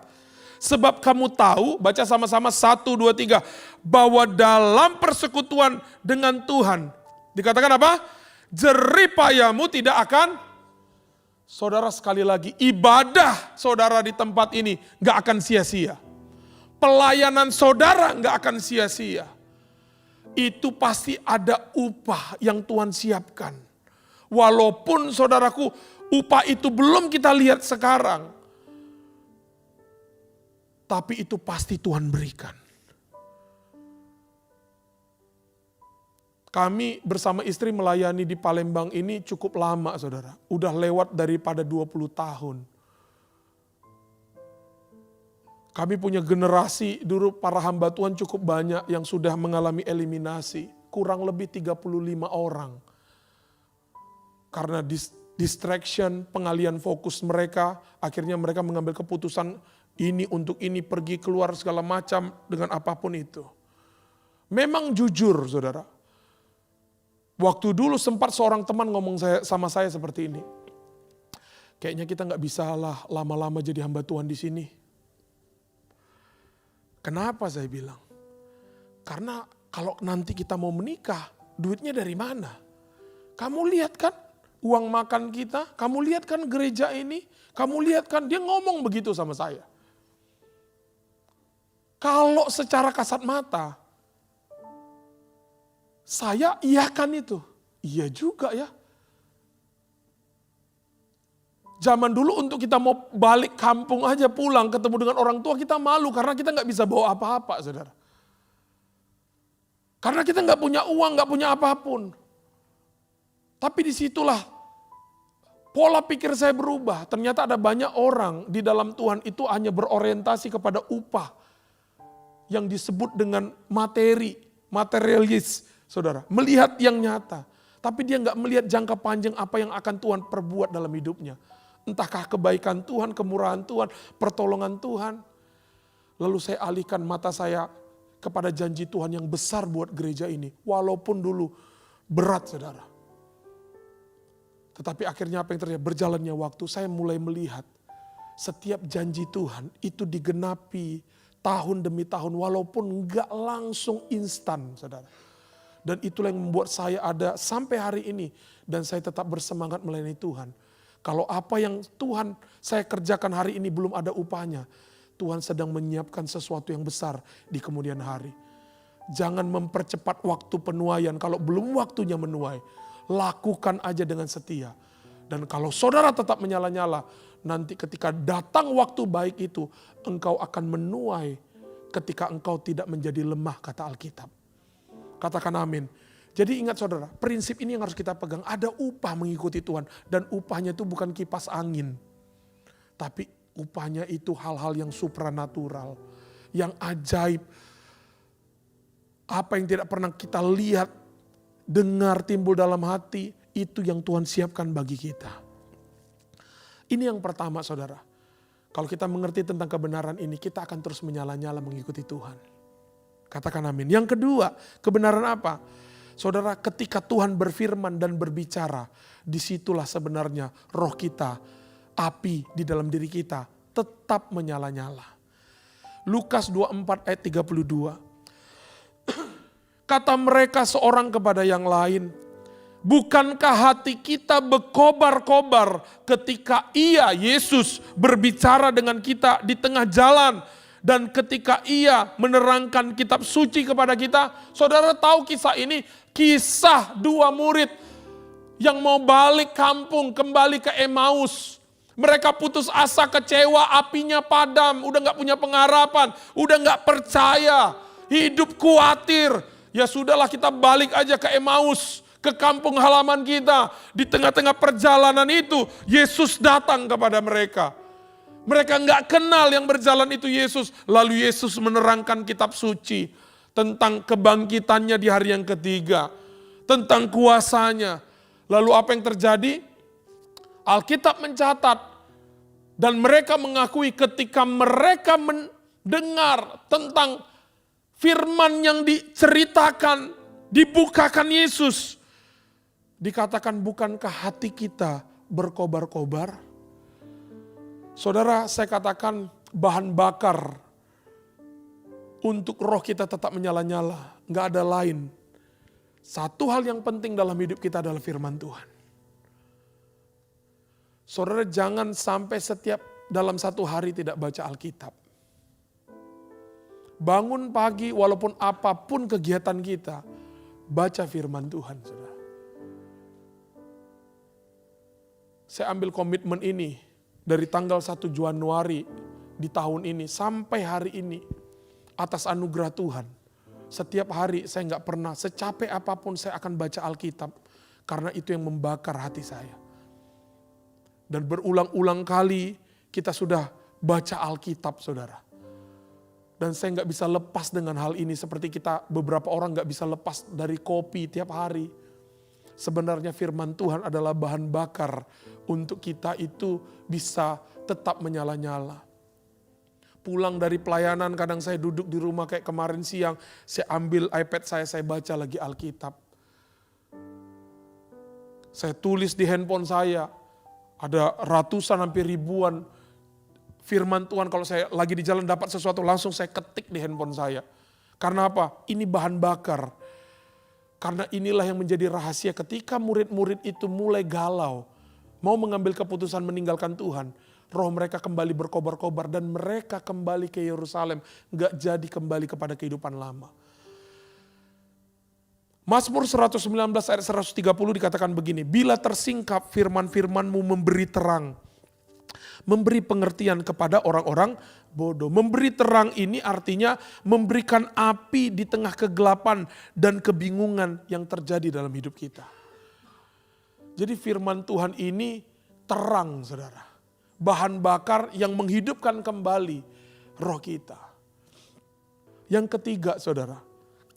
Sebab kamu tahu, baca sama-sama 1, 2, 3. Bahwa dalam persekutuan dengan Tuhan. Dikatakan apa? Jeripayamu tidak akan, saudara sekali lagi, ibadah saudara di tempat ini gak akan sia-sia. Pelayanan saudara gak akan sia-sia. Itu pasti ada upah yang Tuhan siapkan. Walaupun saudaraku, upah itu belum kita lihat sekarang. Tapi itu pasti Tuhan berikan. Kami bersama istri melayani di Palembang ini cukup lama saudara. Udah lewat daripada 20 tahun. Kami punya generasi dulu para hamba Tuhan cukup banyak yang sudah mengalami eliminasi. Kurang lebih 35 orang. Karena distraction, pengalian fokus mereka. Akhirnya mereka mengambil keputusan ini untuk ini, pergi keluar segala macam dengan apapun itu. Memang jujur saudara. Waktu dulu sempat seorang teman ngomong sama saya seperti ini. Kayaknya kita gak bisa lah lama-lama jadi hamba Tuhan di sini. Kenapa saya bilang? Karena kalau nanti kita mau menikah, duitnya dari mana? Kamu lihat kan uang makan kita, kamu lihat kan gereja ini, kamu lihat kan, dia ngomong begitu sama saya. Kalau secara kasat mata, saya iyakan itu. Iya juga ya. Zaman dulu untuk kita mau balik kampung aja pulang ketemu dengan orang tua kita malu karena kita gak bisa bawa apa-apa saudara. Karena kita gak punya uang, gak punya apapun. Tapi disitulah pola pikir saya berubah. Ternyata ada banyak orang di dalam Tuhan itu hanya berorientasi kepada upah. Yang disebut dengan materi, materialis. Saudara, melihat yang nyata. Tapi dia nggak melihat jangka panjang apa yang akan Tuhan perbuat dalam hidupnya. Entahkah kebaikan Tuhan, kemurahan Tuhan, pertolongan Tuhan. Lalu saya alihkan mata saya kepada janji Tuhan yang besar buat gereja ini. Walaupun dulu berat saudara. Tetapi akhirnya apa yang terjadi? Berjalannya waktu saya mulai melihat setiap janji Tuhan itu digenapi tahun demi tahun. Walaupun nggak langsung instan saudara. Dan itulah yang membuat saya ada sampai hari ini. Dan saya tetap bersemangat melayani Tuhan. Kalau apa yang Tuhan saya kerjakan hari ini belum ada upahnya. Tuhan sedang menyiapkan sesuatu yang besar di kemudian hari. Jangan mempercepat waktu penuaian. Kalau belum waktunya menuai. Lakukan aja dengan setia. Dan kalau saudara tetap menyala-nyala. Nanti ketika datang waktu baik itu. Engkau akan menuai ketika engkau tidak menjadi lemah kata Alkitab. Katakan amin. Jadi ingat saudara, prinsip ini yang harus kita pegang. Ada upah mengikuti Tuhan. Dan upahnya itu bukan kipas angin. Tapi upahnya itu hal-hal yang supranatural. Yang ajaib. Apa yang tidak pernah kita lihat, dengar, timbul dalam hati. Itu yang Tuhan siapkan bagi kita. Ini yang pertama saudara. Kalau kita mengerti tentang kebenaran ini, kita akan terus menyala-nyala mengikuti Tuhan. Katakan amin. Yang kedua, kebenaran apa? Saudara, ketika Tuhan berfirman dan berbicara, disitulah sebenarnya roh kita, api di dalam diri kita, tetap menyala-nyala. Lukas 24 ayat 32. Kata mereka seorang kepada yang lain, bukankah hati kita berkobar-kobar ketika Ia, Yesus, berbicara dengan kita di tengah jalan? Dan ketika Ia menerangkan kitab suci kepada kita, saudara tahu kisah ini, kisah dua murid yang mau balik kampung, kembali ke Emmaus. Mereka putus asa, kecewa, apinya padam, udah gak punya pengharapan, udah gak percaya, hidup khawatir. Ya sudahlah kita balik aja ke Emmaus, ke kampung halaman kita. Di tengah-tengah perjalanan itu, Yesus datang kepada mereka. Mereka nggak kenal yang berjalan itu Yesus. Lalu Yesus menerangkan kitab suci tentang kebangkitannya di hari yang ketiga. Tentang kuasanya. Lalu apa yang terjadi? Alkitab mencatat. Dan mereka mengakui ketika mereka mendengar tentang firman yang diceritakan, dibukakan Yesus. Dikatakan bukankah hati kita berkobar-kobar? Saudara, saya katakan bahan bakar untuk roh kita tetap menyala-nyala. Gak ada lain. Satu hal yang penting dalam hidup kita adalah firman Tuhan. Saudara, jangan sampai dalam satu hari tidak baca Alkitab. Bangun pagi walaupun apapun kegiatan kita, baca firman Tuhan, saudara. Saya ambil komitmen ini dari tanggal 1 Januari di tahun ini sampai hari ini atas anugerah Tuhan. Setiap hari saya nggak pernah, secapek apapun saya akan baca Alkitab. Karena itu yang membakar hati saya. Dan berulang-ulang kali kita sudah baca Alkitab, saudara. Dan saya nggak bisa lepas dengan hal ini. Seperti beberapa orang nggak bisa lepas dari kopi tiap hari. Sebenarnya firman Tuhan adalah bahan bakar untuk kita itu bisa tetap menyala-nyala. Pulang dari pelayanan, kadang saya duduk di rumah kayak kemarin siang, saya ambil iPad saya baca lagi Alkitab. Saya tulis di handphone saya, ada ratusan hampir ribuan firman Tuhan. Kalau saya lagi di jalan dapat sesuatu, langsung saya ketik di handphone saya. Karena apa? Ini bahan bakar. Karena inilah yang menjadi rahasia ketika murid-murid itu mulai galau, mau mengambil keputusan meninggalkan Tuhan. Roh mereka kembali berkobar-kobar dan mereka kembali ke Yerusalem. Gak jadi kembali kepada kehidupan lama. Mazmur 119 ayat 130 dikatakan begini. Bila tersingkap firman-firmanmu memberi terang. Memberi pengertian kepada orang-orang bodoh. Memberi terang ini artinya memberikan api di tengah kegelapan dan kebingungan yang terjadi dalam hidup kita. Jadi firman Tuhan ini terang, saudara. Bahan bakar yang menghidupkan kembali roh kita. Yang ketiga, saudara,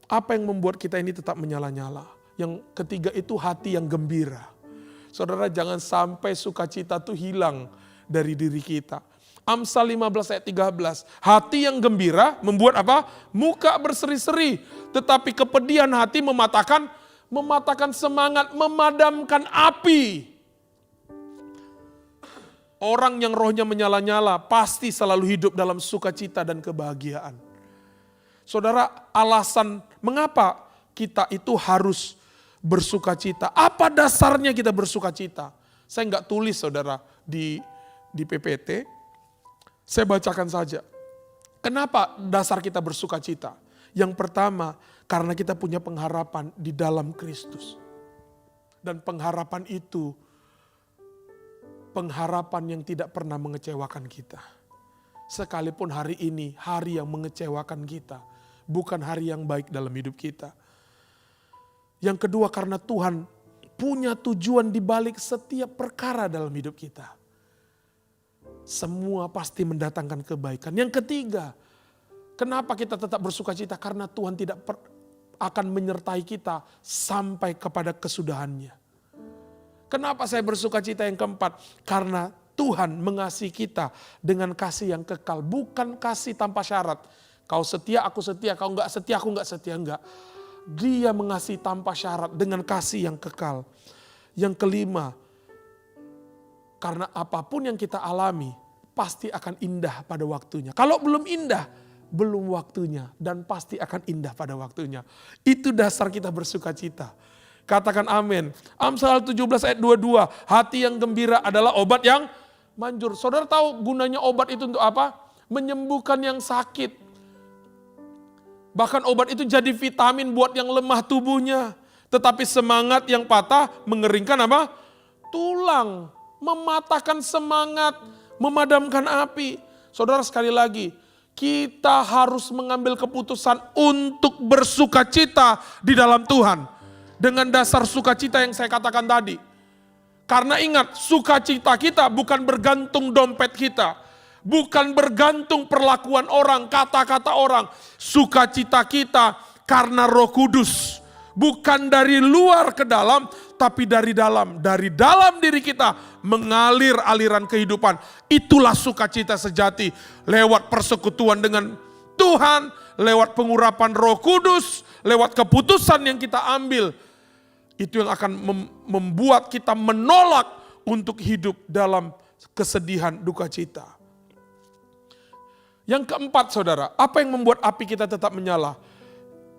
apa yang membuat kita ini tetap menyala-nyala? Yang ketiga itu hati yang gembira. Saudara, jangan sampai sukacita itu hilang dari diri kita. Amsal 15 ayat 13. Hati yang gembira membuat apa? Muka berseri-seri. Tetapi kepedihan hati mematahkan semangat, memadamkan api. Orang yang rohnya menyala-nyala pasti selalu hidup dalam sukacita dan kebahagiaan. Saudara, alasan mengapa kita itu harus bersukacita. Apa dasarnya kita bersukacita? Saya nggak tulis, saudara, di PPT. Saya bacakan saja. Kenapa dasar kita bersukacita? Yang pertama, karena kita punya pengharapan di dalam Kristus. Dan pengharapan itu, pengharapan yang tidak pernah mengecewakan kita. Sekalipun hari ini, hari yang mengecewakan kita. Bukan hari yang baik dalam hidup kita. Yang kedua, karena Tuhan punya tujuan di balik setiap perkara dalam hidup kita. Semua pasti mendatangkan kebaikan. Yang ketiga, kenapa kita tetap bersukacita? Karena Tuhan tidak akan menyertai kita sampai kepada kesudahannya. Kenapa saya bersukacita? Yang keempat, karena Tuhan mengasihi kita dengan kasih yang kekal. Bukan kasih tanpa syarat. Kau setia, aku setia. Kau enggak setia, aku enggak setia. Enggak. Dia mengasihi tanpa syarat dengan kasih yang kekal. Yang kelima, karena apapun yang kita alami pasti akan indah pada waktunya. Kalau belum indah, belum waktunya. Dan pasti akan indah pada waktunya. Itu dasar kita bersukacita. Katakan amin. Amsal 17 ayat 22. Hati yang gembira adalah obat yang manjur. Saudara tahu gunanya obat itu untuk apa? Menyembuhkan yang sakit. Bahkan obat itu jadi vitamin buat yang lemah tubuhnya. Tetapi semangat yang patah mengeringkan apa? Tulang. Mematahkan semangat. Memadamkan api. Saudara, sekali lagi. Kita harus mengambil keputusan untuk bersukacita di dalam Tuhan. Dengan dasar sukacita yang saya katakan tadi. Karena ingat, sukacita kita bukan bergantung dompet kita. Bukan bergantung perlakuan orang, kata-kata orang. Sukacita kita karena Roh Kudus. Bukan dari luar ke dalam, tapi dari dalam. Dari dalam diri kita mengalir aliran kehidupan. Itulah sukacita sejati. Lewat persekutuan dengan Tuhan, lewat pengurapan Roh Kudus, lewat keputusan yang kita ambil. Itu yang akan membuat kita menolak untuk hidup dalam kesedihan, duka cita. Yang keempat, saudara, apa yang membuat api kita tetap menyala?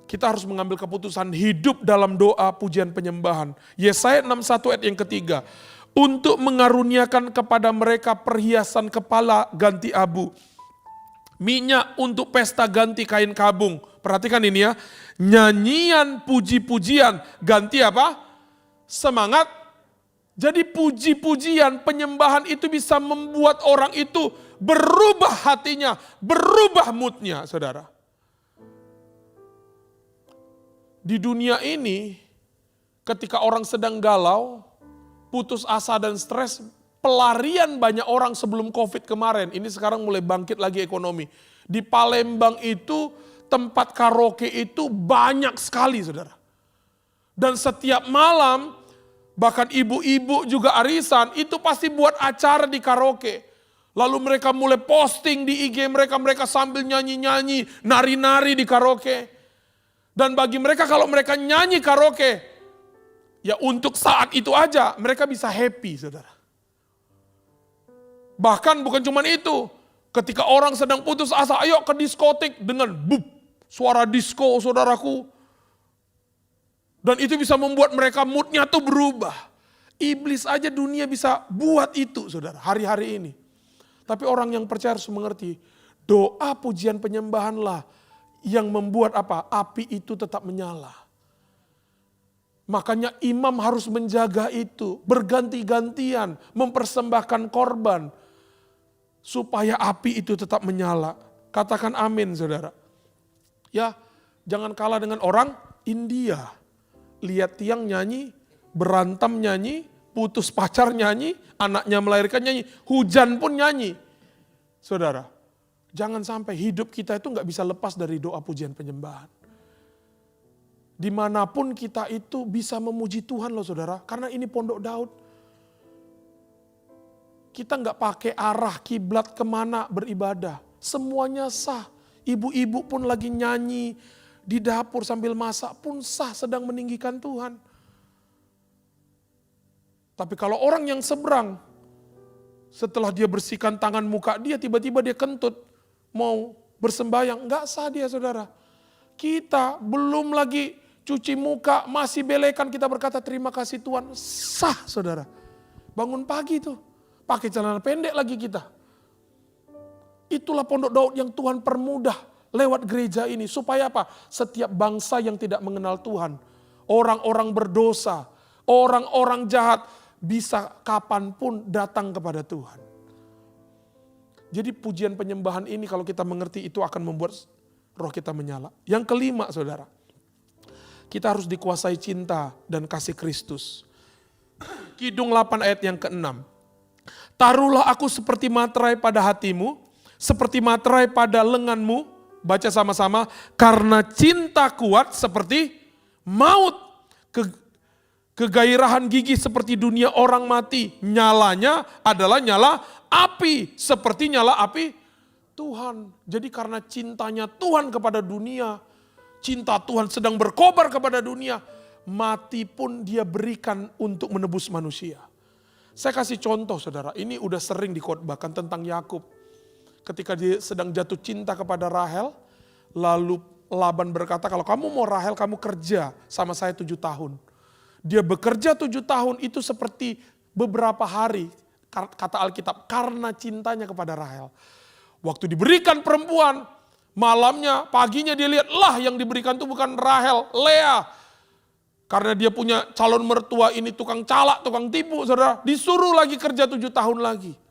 kita harus mengambil keputusan hidup dalam doa pujian penyembahan. Yesaya 61 ayat yang ketiga. Untuk mengaruniakan kepada mereka perhiasan kepala ganti abu. Minyak untuk pesta ganti kain kabung. Perhatikan ini ya. Nyanyian puji-pujian ganti apa? Semangat. Jadi puji-pujian penyembahan itu bisa membuat orang itu berubah hatinya, berubah moodnya, saudara. Di dunia ini, ketika orang sedang galau, putus asa dan stres, pelarian banyak orang sebelum COVID kemarin. Ini sekarang mulai bangkit lagi ekonomi. Di Palembang itu, tempat karaoke itu banyak sekali, saudara. Dan setiap malam, bahkan ibu-ibu juga arisan, itu pasti buat acara di karaoke. Lalu mereka mulai posting di IG mereka, mereka sambil nyanyi-nyanyi, nari-nari di karaoke. Dan bagi mereka kalau mereka nyanyi karaoke, ya untuk saat itu aja mereka bisa happy, saudara. Bahkan bukan cuma itu, ketika orang sedang putus asa, ayo ke diskotik dengan bup, suara disco, saudaraku. Dan itu bisa membuat mereka moodnya tuh berubah. Iblis aja dunia bisa buat itu, saudara, hari-hari ini. Tapi orang yang percaya harus mengerti, doa pujian penyembahanlah yang membuat apa? Api itu tetap menyala. Makanya imam harus menjaga itu, berganti-gantian, mempersembahkan korban, supaya api itu tetap menyala. Katakan amin, saudara. Ya, jangan kalah dengan orang India. Lihat tiang nyanyi, berantem nyanyi, putus pacar nyanyi, anaknya melahirkan nyanyi, hujan pun nyanyi. Saudara, jangan sampai hidup kita itu gak bisa lepas dari doa pujian penyembahan. Dimanapun kita itu bisa memuji Tuhan loh, saudara. Karena ini pondok Daud. Kita gak pakai arah kiblat kemana beribadah. Semuanya sah. Ibu-ibu pun lagi nyanyi di dapur sambil masak pun sah, sedang meninggikan Tuhan. Tapi kalau orang yang seberang, setelah dia bersihkan tangan muka dia, tiba-tiba dia kentut, mau bersembayang, nggak sah dia, saudara. Kita belum lagi cuci muka, masih belekan kita berkata terima kasih Tuhan, sah, saudara. Bangun pagi tuh, pakai celana pendek lagi kita. Itulah pondok Daud yang Tuhan permudah lewat gereja ini. Supaya apa? Setiap bangsa yang tidak mengenal Tuhan, orang-orang berdosa, orang-orang jahat, bisa kapanpun datang kepada Tuhan. Jadi pujian penyembahan ini kalau kita mengerti itu akan membuat roh kita menyala. Yang kelima, saudara, kita harus dikuasai cinta dan kasih Kristus. Kidung 8 ayat yang ke-6. Taruhlah aku seperti materai pada hatimu, seperti materai pada lenganmu. Baca sama-sama. Karena cinta kuat seperti maut. Kegairahan gigi seperti dunia orang mati. Nyalanya adalah nyala api. Seperti nyala api Tuhan. Jadi karena cintanya Tuhan kepada dunia, cinta Tuhan sedang berkobar kepada dunia, mati pun dia berikan untuk menebus manusia. Saya kasih contoh, saudara, ini udah sering dikhotbahkan tentang Yakub. Ketika dia sedang jatuh cinta kepada Rahel, lalu Laban berkata, kalau kamu mau Rahel, kamu kerja sama saya 7 tahun. Dia bekerja 7 tahun itu seperti beberapa hari, kata Alkitab, karena cintanya kepada Rahel. Waktu diberikan perempuan, malamnya, paginya dia lihat, lah yang diberikan itu bukan Rahel, Lea. Karena dia punya calon mertua ini tukang calak, tukang tipu, saudara. Disuruh lagi kerja 7 tahun lagi.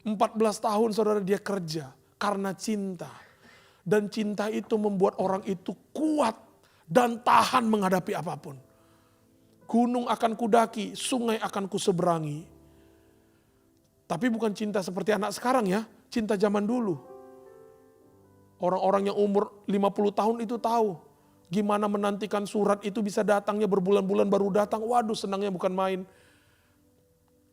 14 tahun saudara dia kerja karena cinta. Dan cinta itu membuat orang itu kuat dan tahan menghadapi apapun. Gunung akan kudaki, sungai akan kuseberangi. Tapi bukan cinta seperti anak sekarang ya, cinta zaman dulu. Orang-orang yang umur 50 tahun itu tahu gimana menantikan surat itu bisa datangnya berbulan-bulan baru datang. Waduh, senangnya bukan main.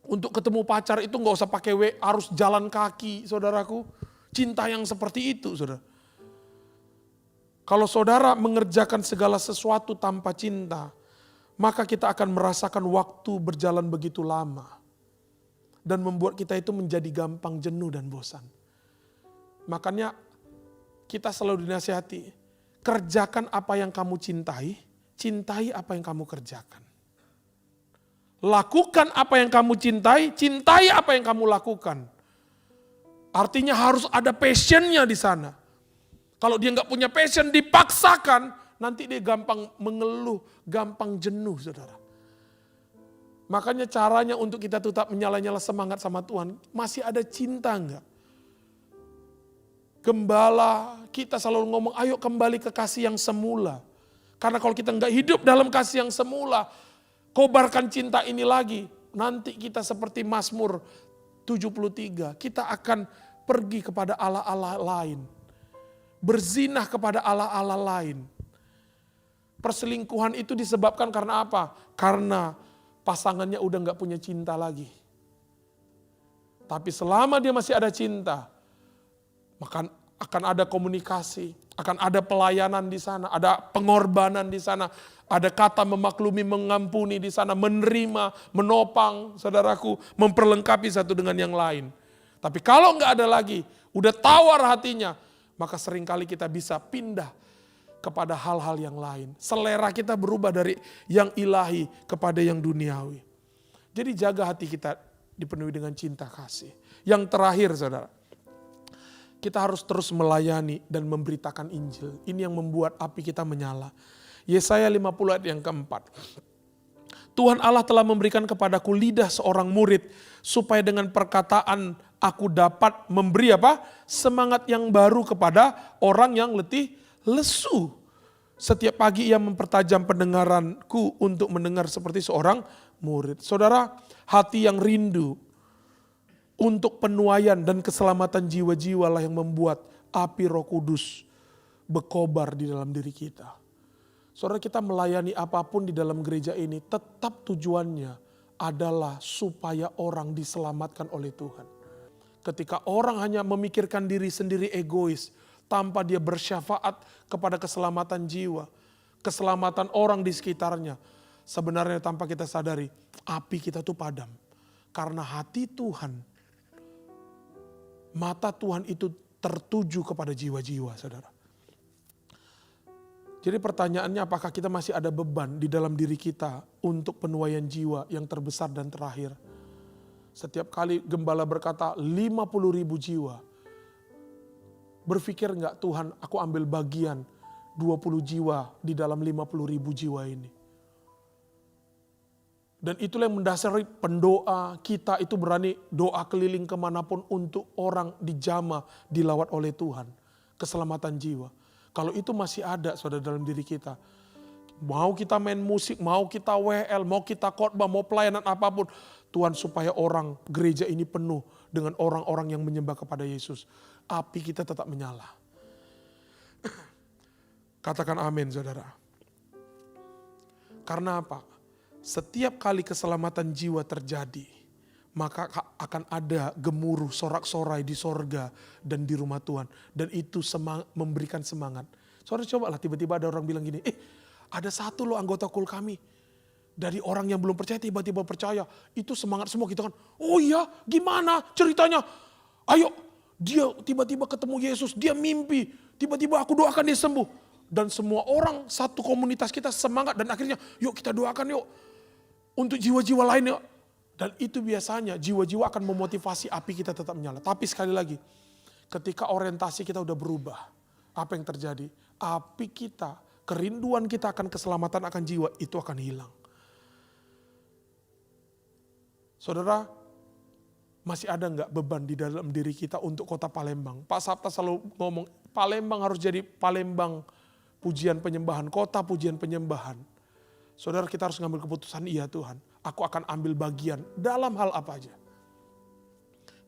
Untuk ketemu pacar itu gak usah pakai harus jalan kaki, saudaraku. Cinta yang seperti itu, saudara. Kalau saudara mengerjakan segala sesuatu tanpa cinta, maka kita akan merasakan waktu berjalan begitu lama. Dan membuat kita itu menjadi gampang jenuh dan bosan. Makanya kita selalu dinasihati, kerjakan apa yang kamu cintai, cintai apa yang kamu kerjakan. Lakukan apa yang kamu cintai, cintai apa yang kamu lakukan. Artinya harus ada passionnya di sana. Kalau dia nggak punya passion, dipaksakan, nanti dia gampang mengeluh, gampang jenuh, saudara. Makanya caranya untuk kita tetap menyala-nyala semangat sama Tuhan, masih ada cinta enggak? Gembala kita selalu ngomong, ayo kembali ke kasih yang semula. Karena kalau kita enggak hidup dalam kasih yang semula, kobarkan cinta ini lagi, nanti kita seperti Mazmur 73, kita akan pergi kepada Allah-Allah lain. Berzinah kepada Allah-Allah lain. Perselingkuhan itu disebabkan karena apa? Karena pasangannya udah gak punya cinta lagi. Tapi selama dia masih ada cinta, maka akan ada komunikasi, akan ada pelayanan di sana, ada pengorbanan di sana, ada kata memaklumi, mengampuni di sana, menerima, menopang, saudaraku, memperlengkapi satu dengan yang lain. Tapi kalau nggak ada lagi, udah tawar hatinya, maka seringkali kita bisa pindah kepada hal-hal yang lain. Selera kita berubah dari yang ilahi kepada yang duniawi. Jadi jaga hati kita dipenuhi dengan cinta kasih. Yang terakhir, saudara, kita harus terus melayani dan memberitakan Injil. Ini yang membuat api kita menyala. Yesaya 50 ayat yang keempat. Tuhan Allah telah memberikan kepadaku lidah seorang murid, supaya dengan perkataan aku dapat memberi apa? Semangat yang baru kepada orang yang letih lesu. Setiap pagi ia mempertajam pendengaranku untuk mendengar seperti seorang murid. Saudara, hati yang rindu untuk penuaian dan keselamatan jiwa-jiwa lah yang membuat api Roh Kudus berkobar di dalam diri kita. Saudara, kita melayani apapun di dalam gereja ini, tetap tujuannya adalah supaya orang diselamatkan oleh Tuhan. Ketika orang hanya memikirkan diri sendiri egois, tanpa dia bersyafaat kepada keselamatan jiwa, keselamatan orang di sekitarnya, sebenarnya tanpa kita sadari, api kita tuh padam. Karena hati Tuhan, mata Tuhan itu tertuju kepada jiwa-jiwa, saudara. Jadi pertanyaannya, apakah kita masih ada beban di dalam diri kita untuk penuaian jiwa yang terbesar dan terakhir? Setiap kali gembala berkata 50.000 jiwa, berpikir enggak Tuhan, aku ambil bagian 20 jiwa di dalam 50.000 jiwa ini. Dan itulah yang mendasari pendoa kita itu berani doa keliling kemanapun untuk orang dijamah, dilawat oleh Tuhan. Keselamatan jiwa. Kalau itu masih ada, saudara, dalam diri kita. Mau kita main musik, mau kita WL, mau kita khotbah, mau pelayanan apapun. Tuhan, supaya orang gereja ini penuh dengan orang-orang yang menyembah kepada Yesus. Api kita tetap menyala. Katakan amin, saudara. Karena apa? Setiap kali keselamatan jiwa terjadi, maka akan ada gemuruh sorak-sorai di sorga dan di rumah Tuhan. Dan itu memberikan semangat. Saudara, cobalah tiba-tiba ada orang bilang gini, ada satu loh anggota kul kami. Dari orang yang belum percaya tiba-tiba percaya. Itu semangat semua kita kan. Oh iya, gimana ceritanya? Ayo, dia tiba-tiba ketemu Yesus, dia mimpi. Tiba-tiba aku doakan dia sembuh. Dan semua orang satu komunitas kita semangat dan akhirnya yuk kita doakan yuk. Untuk jiwa-jiwa lain yuk. Dan itu biasanya jiwa-jiwa akan memotivasi api kita tetap menyala. Tapi sekali lagi, ketika orientasi kita udah berubah, apa yang terjadi? Api kita, kerinduan kita akan keselamatan akan jiwa itu akan hilang. Saudara, masih ada enggak beban di dalam diri kita untuk kota Palembang? Pak Sabta selalu ngomong, Palembang harus jadi Palembang pujian penyembahan, kota pujian penyembahan. Saudara, kita harus ngambil keputusan, iya Tuhan, aku akan ambil bagian dalam hal apa aja.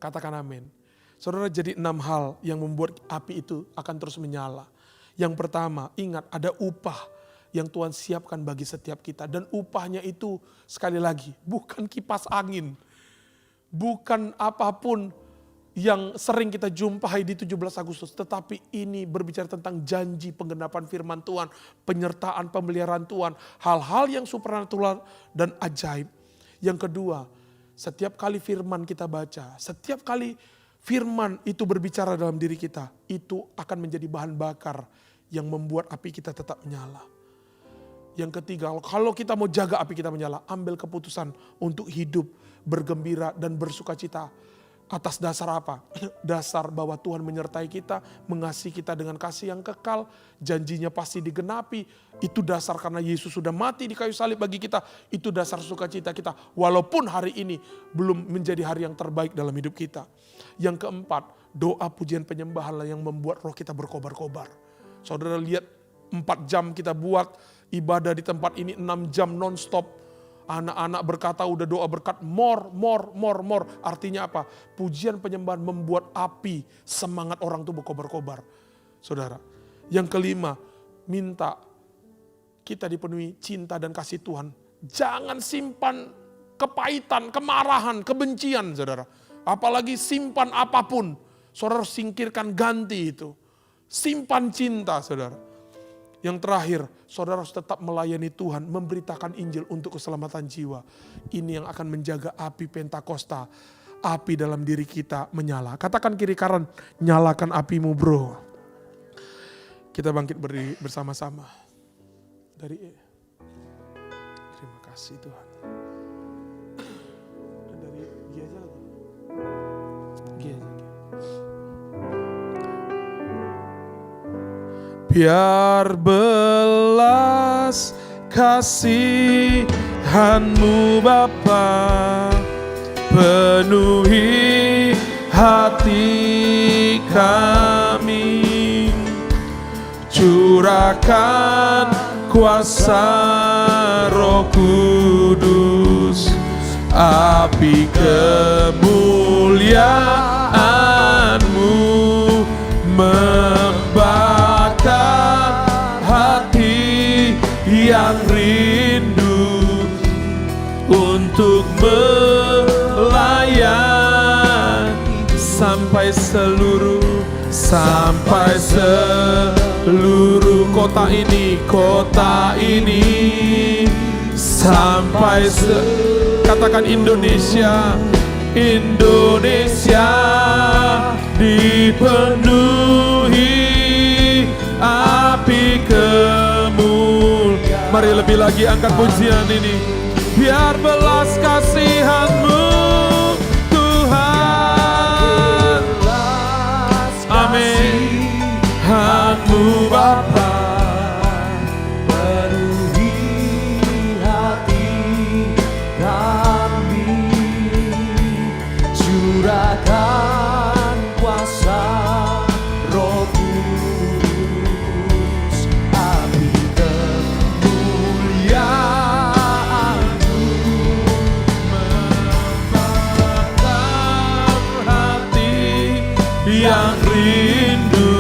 Katakan amin. Saudara, jadi 6 hal yang membuat api itu akan terus menyala. Yang pertama, ingat ada upah yang Tuhan siapkan bagi setiap kita. Dan upahnya itu sekali lagi bukan kipas angin. Bukan apapun yang sering kita jumpai di 17 Agustus. Tetapi ini berbicara tentang janji penggenapan firman Tuhan. Penyertaan pemeliharaan Tuhan. Hal-hal yang supernatural dan ajaib. Yang kedua, setiap kali firman kita baca. Setiap kali firman itu berbicara dalam diri kita. Itu akan menjadi bahan bakar yang membuat api kita tetap menyala. Yang ketiga, kalau kita mau jaga api kita menyala, ambil keputusan untuk hidup bergembira dan bersukacita. Atas dasar apa? Dasar bahwa Tuhan menyertai kita, mengasihi kita dengan kasih yang kekal, janjinya pasti digenapi. Itu dasar karena Yesus sudah mati di kayu salib bagi kita. Itu dasar sukacita kita. Walaupun hari ini belum menjadi hari yang terbaik dalam hidup kita. Yang keempat, doa pujian penyembahanlah yang membuat roh kita berkobar-kobar. Saudara lihat 4 jam kita buat ibadah di tempat ini, 6 jam non-stop. Anak-anak berkata udah doa berkat more. Artinya apa? Pujian penyembahan membuat api semangat orang tuh berkobar-kobar. Saudara. Yang kelima, minta kita dipenuhi cinta dan kasih Tuhan. Jangan simpan kepahitan, kemarahan, kebencian saudara. Apalagi simpan apapun. Saudara singkirkan, ganti itu. Simpan cinta saudara. Yang terakhir, saudara harus tetap melayani Tuhan, memberitakan Injil untuk keselamatan jiwa. Ini yang akan menjaga api Pentakosta, api dalam diri kita menyala. Katakan kiri kanan, nyalakan apimu bro. Kita bangkit berdiri bersama-sama. Terima kasih Tuhan. Dan dari Gia aja lagi. Gia aja. Biar belas kasihan-Mu Bapa penuhi hati kami, curahkan kuasa Roh Kudus, api kemuliaan-Mu membakar hati yang rindu untuk melayani sampai seluruh kota ini sampai katakan Indonesia dipenuhi api kemuliaan. Mari lebih lagi angkat pujian ini. Biar belas kasihan-Mu Tuhan, amin. Han-Mu Bapa penuhi hati kami, curahkan kuasa Roh Kudus, api kemuliaan-Mu membakar hati yang rindu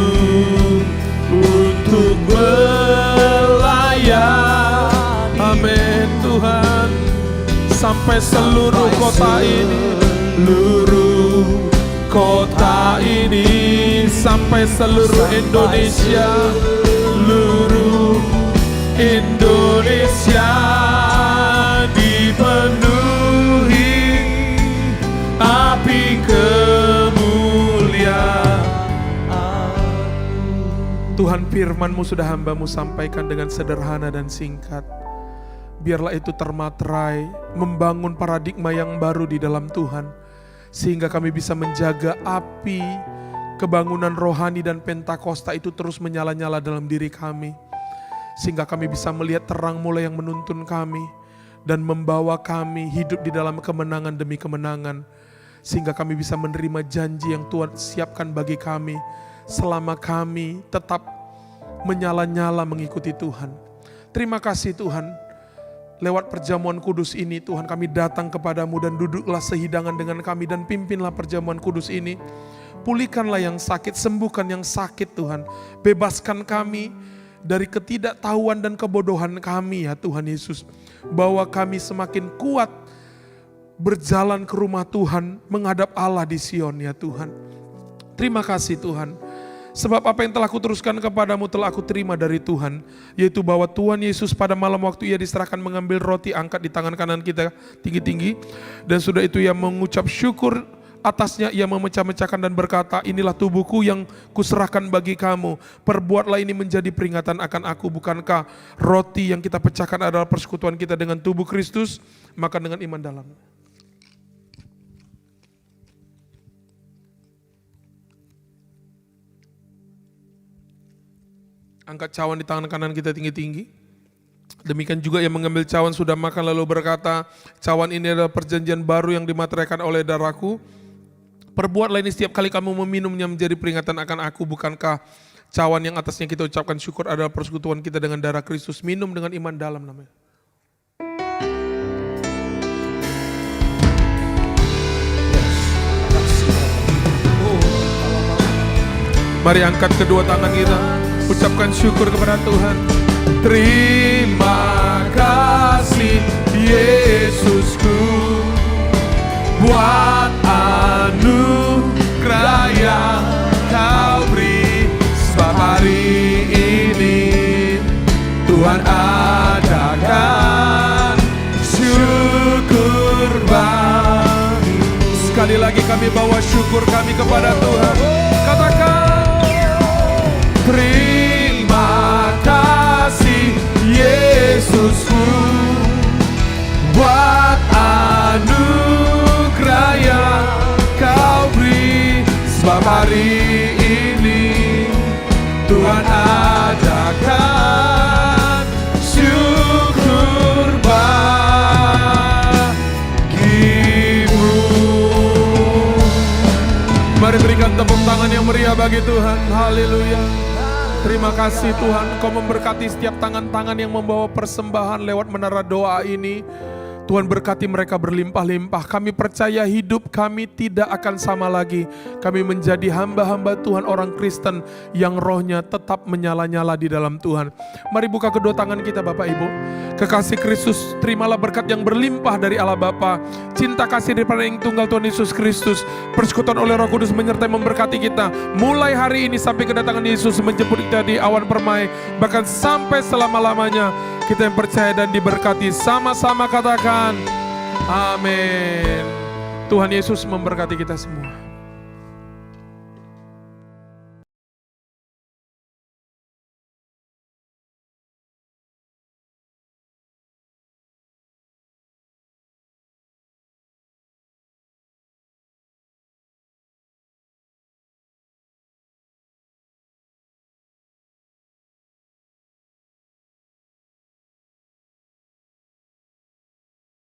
untuk melayani. Amin Tuhan. Sampai seluruh kota ini, sampai seluruh Indonesia, seluruh Indonesia dipenuhi api kemuliaan. Tuhan, firman-Mu sudah hamba-Mu sampaikan dengan sederhana dan singkat. Biarlah itu termaterai, membangun paradigma yang baru di dalam Tuhan. Sehingga kami bisa menjaga api kebangunan rohani dan Pentakosta itu terus menyala-nyala dalam diri kami. Sehingga kami bisa melihat terang-Mu yang menuntun kami dan membawa kami hidup di dalam kemenangan demi kemenangan. Sehingga kami bisa menerima janji yang Tuhan siapkan bagi kami selama kami tetap menyala-nyala mengikuti Tuhan. Terima kasih Tuhan. Lewat perjamuan kudus ini Tuhan, kami datang kepadamu dan duduklah sehidangan dengan kami dan pimpinlah perjamuan kudus ini. Pulihkanlah yang sakit, sembuhkan yang sakit Tuhan. Bebaskan kami dari ketidaktahuan dan kebodohan kami ya Tuhan Yesus. Bawa kami semakin kuat berjalan ke rumah Tuhan, menghadap Allah di Sion ya Tuhan. Terima kasih Tuhan. Sebab apa yang telah kuteruskan kepadamu telah aku terima dari Tuhan. Yaitu bahwa Tuhan Yesus pada malam waktu ia diserahkan mengambil roti, angkat di tangan kanan kita tinggi-tinggi. Dan sudah itu ia mengucap syukur atasnya ia memecah-mecahkan dan berkata, inilah tubuhku yang kuserahkan bagi kamu. Perbuatlah ini menjadi peringatan akan aku. Bukankah roti yang kita pecahkan adalah persekutuan kita dengan tubuh Kristus? Maka dengan iman dalam. Angkat cawan di tangan kanan kita tinggi-tinggi. Demikian juga yang mengambil cawan sudah makan lalu berkata, cawan ini adalah perjanjian baru yang dimateraikan oleh darahku. Perbuatlah ini setiap kali kamu meminumnya menjadi peringatan akan aku. Bukankah cawan yang atasnya kita ucapkan syukur adalah persekutuan kita dengan darah Kristus? Minum dengan iman dalam namanya. Mari angkat kedua tangan kita, ucapkan syukur kepada Tuhan. Terima kasih Yesusku buat anugerah yang Kau beri. Sebab hari ini Tuhan adakan syukur bagi. Sekali lagi kami bawa syukur kami kepada Tuhan. Katakan, terima kasih Yesusku buat anugerah yang Kau beri. Sebab hari ini Tuhan adakan syukur bagimu. Mari berikan tepuk tangan yang meriah bagi Tuhan. Haleluya. Terima kasih Tuhan, Kau memberkati setiap tangan-tangan yang membawa persembahan lewat menara doa ini. Tuhan berkati mereka berlimpah-limpah. Kami percaya hidup kami tidak akan sama lagi. Kami menjadi hamba-hamba Tuhan, orang Kristen yang rohnya tetap menyala-nyala di dalam Tuhan. Mari buka kedua tangan kita Bapak Ibu. Kekasih Kristus, terimalah berkat yang berlimpah dari Allah Bapa. Cinta kasih daripada yang tunggal Tuhan Yesus Kristus. Persekutuan oleh Roh Kudus menyertai memberkati kita. Mulai hari ini sampai kedatangan Yesus menjemput kita di awan permai. Bahkan sampai selama-lamanya. Kita yang percaya dan diberkati sama-sama katakan amin. Tuhan Yesus memberkati kita semua.